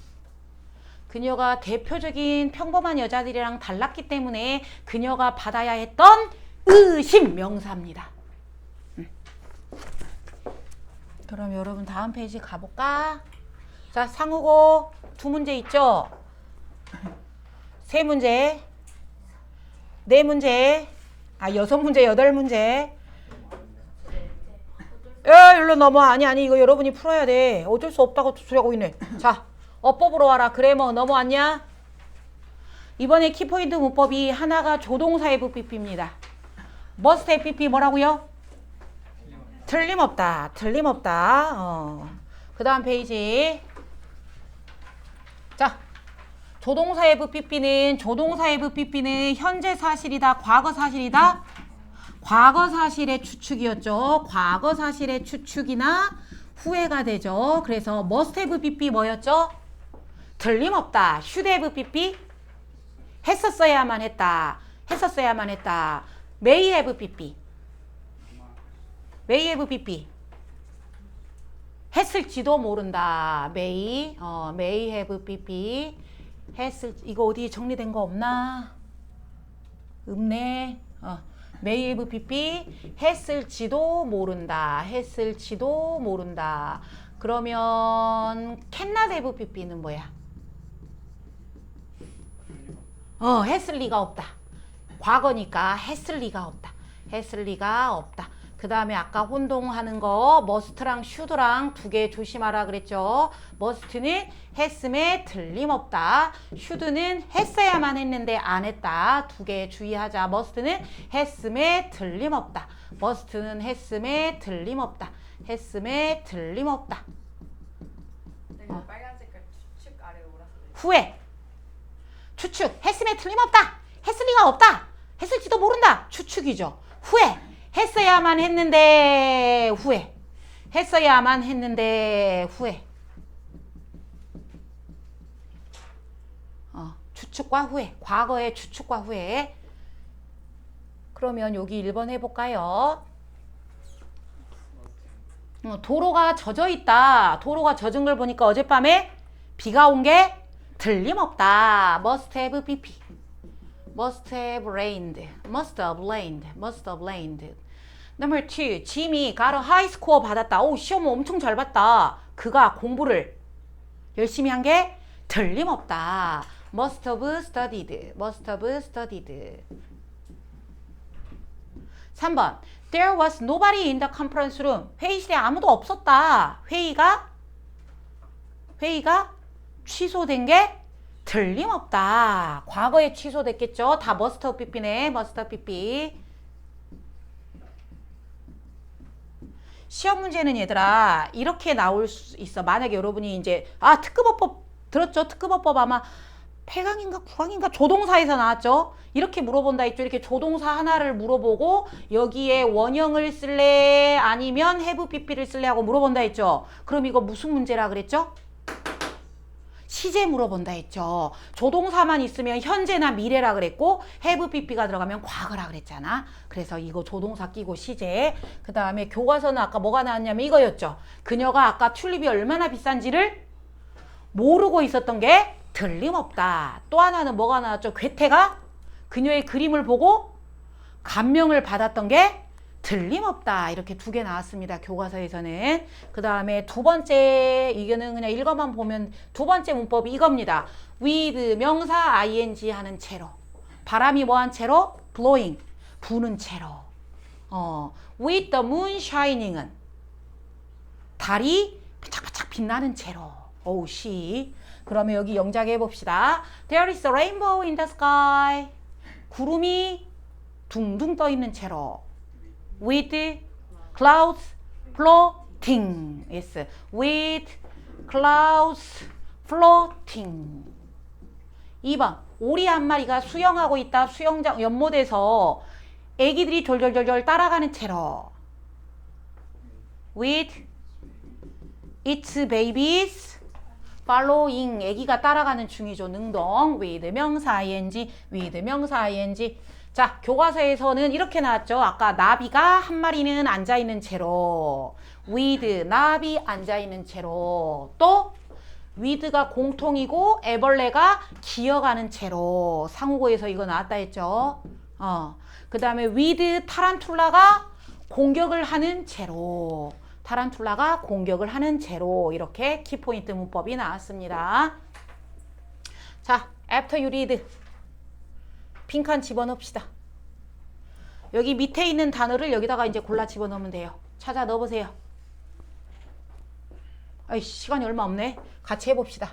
그녀가 대표적인 평범한 여자들이랑 달랐기 때문에 그녀가 받아야 했던 의심 명사입니다. 그럼 여러분 다음 페이지 가볼까? 자 상국어 두 문제 있죠? 세 문제 네 문제 여섯 문제 여덟 문제 야, 일로 넘어와. 아니, 이거 여러분이 풀어야 돼. 어쩔 수 없다고 소리하고 있네. 자, 어법으로 와라. 그래머 넘어왔냐? 이번에 키포인트 문법이 하나가 조동사의 FPP입니다. must FPP 뭐라고요? 틀림없다. 틀림없다. 그 다음 페이지. 자, 조동사의 FPP는 현재 사실이다. 과거 사실이다. 과거 사실의 추측이었죠. 과거 사실의 추측이나 후회가 되죠. 그래서 must have pp 뭐였죠? 틀림없다. should have pp 했었어야만 했다. 했었어야만 했다. may have pp may have pp 했을지도 모른다. may have pp 이거 어디 정리된 거 없나? 없네. may have pp 했을지도 모른다. 했을지도 모른다. 그러면 cannot have pp는 뭐야? 했을 리가 없다. 과거니까 했을 리가 없다. 했을 리가 없다. 그 다음에 아까 혼동하는 거 must랑 should랑 두 개 조심하라 그랬죠. must는 했음에 틀림없다. should는 했어야만 했는데 안 했다. 두 개 주의하자. must는 했음에 틀림없다. must는 했음에 틀림없다. 했음에 틀림없다. 빨간 색깔 추측 아래 오라서 후회. 추측. 했음에 틀림없다. 했을 리가 없다. 했을지도 모른다. 추측이죠. 후회. 했어야만 했는데 후회. 했어야만 했는데 후회. 추측과 후회. 과거의 추측과 후회. 그러면 여기 1번 해볼까요? 도로가 젖어 있다. 도로가 젖은 걸 보니까 어젯밤에 비가 온 게 틀림없다. must have pp. must have rained. must have rained. must have rained. Number 2. 짐이 got a high score 받았다. 오, 시험 엄청 잘 봤다. 그가 공부를 열심히 한 게 틀림없다. must have studied. must have studied. 3번. There was nobody in the conference room. 회의실에 아무도 없었다. 회의가 취소된 게 틀림없다. 과거에 취소됐겠죠. 다 must have pp네. must have pp. 시험 문제는 얘들아 이렇게 나올 수 있어. 만약에 여러분이 이제 특급어법 들었죠? 특급어법 아마 8강인가 9강인가 조동사에서 나왔죠? 이렇게 물어본다 했죠. 이렇게 조동사 하나를 물어보고 여기에 원형을 쓸래 아니면 have pp를 쓸래 하고 물어본다 했죠. 그럼 이거 무슨 문제라 그랬죠? 시제 물어본다 했죠. 조동사만 있으면 현재나 미래라 그랬고 have pp가 들어가면 과거라 그랬잖아. 그래서 이거 조동사 끼고 시제. 그 다음에 교과서는 아까 뭐가 나왔냐면 이거였죠. 그녀가 아까 튤립이 얼마나 비싼지를 모르고 있었던 게 틀림없다. 또 하나는 뭐가 나왔죠? 괴테가 그녀의 그림을 보고 감명을 받았던 게 틀림없다. 이렇게 두 개 나왔습니다. 교과서에서는. 그 다음에 두 번째, 이거는 그냥 읽어만 보면 두 번째 문법이 이겁니다. with 명사 ing 하는 채로. 바람이 뭐한 채로? blowing. 부는 채로. with the moon shining은 달이 반짝반짝 빛나는 채로. 오우, 시. 그러면 여기 영작해 봅시다. There is a rainbow in the sky. 구름이 둥둥 떠 있는 채로. With clouds floating. Yes. With clouds floating. 2번. 오리 한 마리가 수영하고 있다. 수영장 연못에서 애기들이 졸졸졸졸 따라가는 채로. With its babies following. 애기가 따라가는 중이죠. 능동. with 명사 ing. with 명사 ing. 자, 교과서에서는 이렇게 나왔죠. 아까 나비가 한 마리는 앉아있는 채로. with 나비 앉아있는 채로. 또 with가 공통이고 애벌레가 기어가는 채로. 상호고에서 이거 나왔다 했죠. 그 다음에 with 타란툴라가 공격을 하는 채로. 타란툴라가 공격을 하는 채로. 이렇게 키포인트 문법이 나왔습니다. 자, after you read. 빈칸 집어넣읍시다. 여기 밑에 있는 단어를 여기다가 이제 골라 집어넣으면 돼요. 찾아 넣어보세요. 아이, 시간이 얼마 없네. 같이 해봅시다.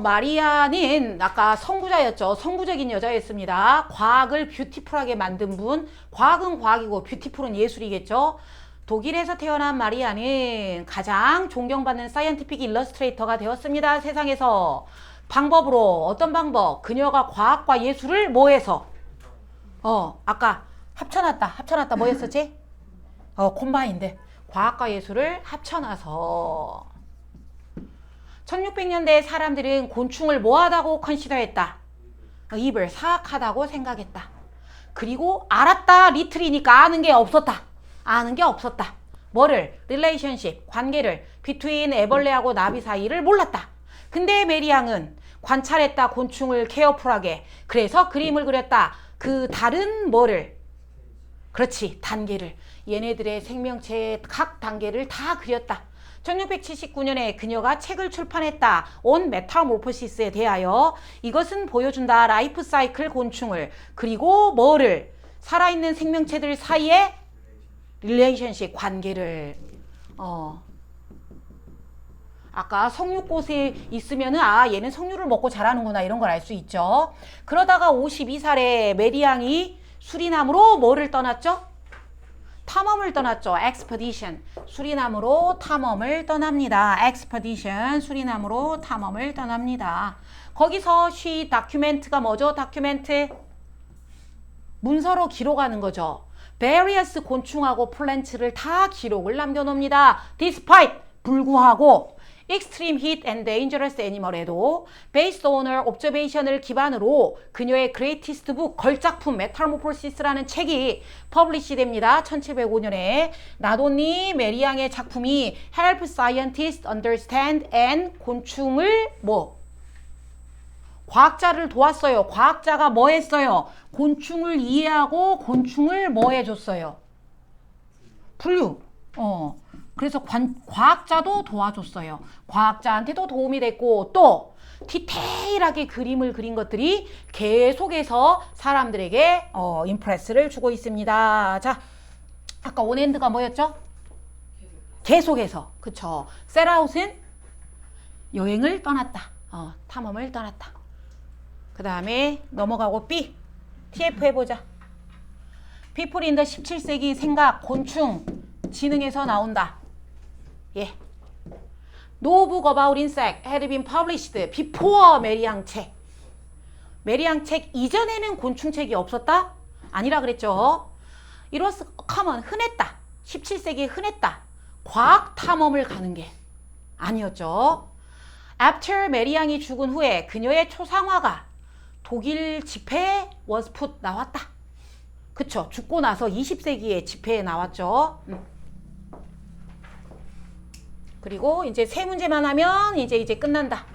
마리아는 아까 선구자였죠. 선구적인 여자였습니다. 과학을 뷰티풀하게 만든 분. 과학은 과학이고 뷰티풀은 예술이겠죠. 독일에서 태어난 마리아는 가장 존경받는 사이언티픽 일러스트레이터가 되었습니다. 세상에서. 방법으로 어떤 방법? 그녀가 과학과 예술을 뭐해서? 아까 합쳐놨다 뭐 했었지? 콤바인드. 과학과 예술을 합쳐놔서 1600년대 사람들은 곤충을 뭐하다고 컨시더했다? 입을 사악하다고 생각했다. 그리고 알았다 리틀이니까 아는 게 없었다. 뭐를? relationship, 관계를 between 애벌레하고 나비 사이를 몰랐다. 근데 메리앙은 관찰했다. 곤충을 케어풀하게. 그래서 그림을 그렸다. 그 다른 뭐를? 그렇지, 단계를. 얘네들의 생명체의 각 단계를 다 그렸다. 1679년에 그녀가 책을 출판했다. On 메타모르포시스에 대하여. 이것은 보여준다. 라이프 사이클 곤충을. 그리고 뭐를? 살아있는 생명체들 사이에 릴레이션십, 관계를. 아까 석류꽃에 있으면은 얘는 석류를 먹고 자라는구나 이런 걸 알 수 있죠. 그러다가 52살에 메리앙이 수리남으로 뭐를 떠났죠? 탐험을 떠났죠. expedition. 수리남으로 탐험을 떠납니다. expedition. 수리남으로 탐험을 떠납니다. 거기서 she document가 뭐죠? 다큐멘트. 문서로 기록하는 거죠. various 곤충하고 플랜츠를 다 기록을 남겨놓습니다. despite. 불구하고 extreme heat and dangerous animal에도 based on her observation을 기반으로 그녀의 greatest book 걸작품 메타모르포시스라는 책이 퍼블리시 됩니다. 1705년에 나도니 메리앙의 작품이 help scientists understand and 곤충을 과학자를 도왔어요. 과학자가 뭐 했어요? 곤충을 이해하고 곤충을 뭐 해줬어요? 분류. 그래서 과학자도 도와줬어요. 과학자한테도 도움이 됐고 또 디테일하게 그림을 그린 것들이 계속해서 사람들에게 임프레스를 주고 있습니다. 자, 아까 온엔드가 뭐였죠? 계속해서. 그쵸. 셋아웃은 여행을 떠났다. 탐험을 떠났다. 그 다음에 넘어가고 B. TF 해보자. People in the 17세기 생각, 곤충, 지능에서 나온다. 예. No book about insect had been published before 메리앙 책. 메리앙 책 이전에는 곤충책이 없었다? 아니라 그랬죠. It was common, 흔했다. 17세기에 흔했다. 과학 탐험을 가는 게. 아니었죠. After 메리 양이 죽은 후에 그녀의 초상화가 독일 집회에 was put 나왔다. 그쵸? 죽고 나서 20세기에 집회에 나왔죠. 그리고 이제 세 문제만 하면 이제 끝난다.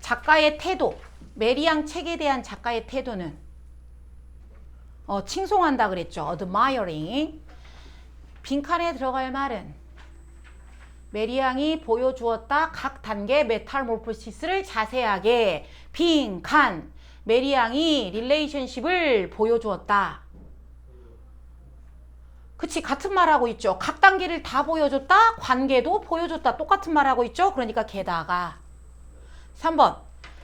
작가의 태도, 메리양 책에 대한 작가의 태도는 칭송한다 그랬죠. admiring. 빈칸에 들어갈 말은 메리양이 보여주었다. 각 단계 메탈모포시스를 자세하게. 빈칸. 메리양이 릴레이션십을 보여주었다. 그치, 같은 말하고 있죠. 각 단계를 다 보여줬다. 관계도 보여줬다. 똑같은 말하고 있죠. 그러니까 게다가. 3번.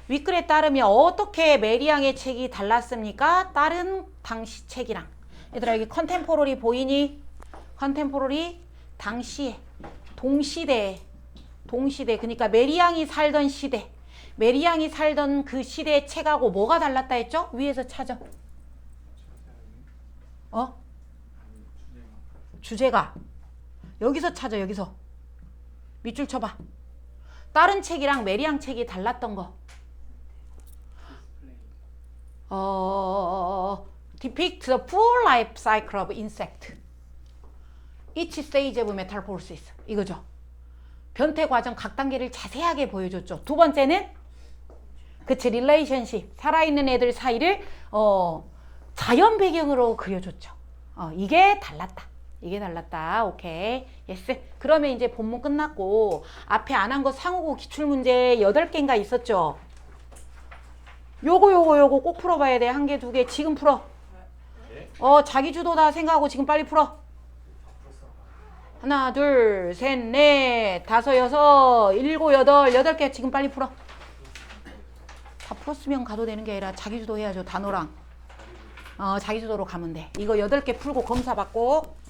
윗글에 따르면 어떻게 메리양의 책이 달랐습니까? 다른 당시 책이랑. 얘들아, 여기 컨템포러리 보이니? 컨템포러리 당시에. 동시대. 그러니까 메리양이 살던 시대. 메리양이 살던 그 시대의 책하고 뭐가 달랐다 했죠? 위에서 찾아. 주제가. 여기서 찾아, 여기서. 밑줄 쳐봐. 다른 책이랑 메리양 책이 달랐던 거. depict the full life cycle of insect. each stage of metamorphosis. 이거죠. 변태 과정 각 단계를 자세하게 보여줬죠. 두 번째는 그치, relationship. 살아있는 애들 사이를 자연 배경으로 그려줬죠. 이게 달랐다. 오케이. 예스. 그러면 이제 본문 끝났고 앞에 안 한 거 상호고 기출문제 8개인가 있었죠. 요거 꼭 풀어봐야 돼. 1개, 2개. 지금 풀어. 자기주도다 생각하고 지금 빨리 풀어. 하나, 둘, 셋, 넷, 다섯, 여섯, 일곱, 여덟. 8개 지금 빨리 풀어. 다 풀었으면 가도 되는 게 아니라 자기주도 해야죠. 단어랑. 자기주도로 가면 돼. 이거 8개 풀고 검사 받고.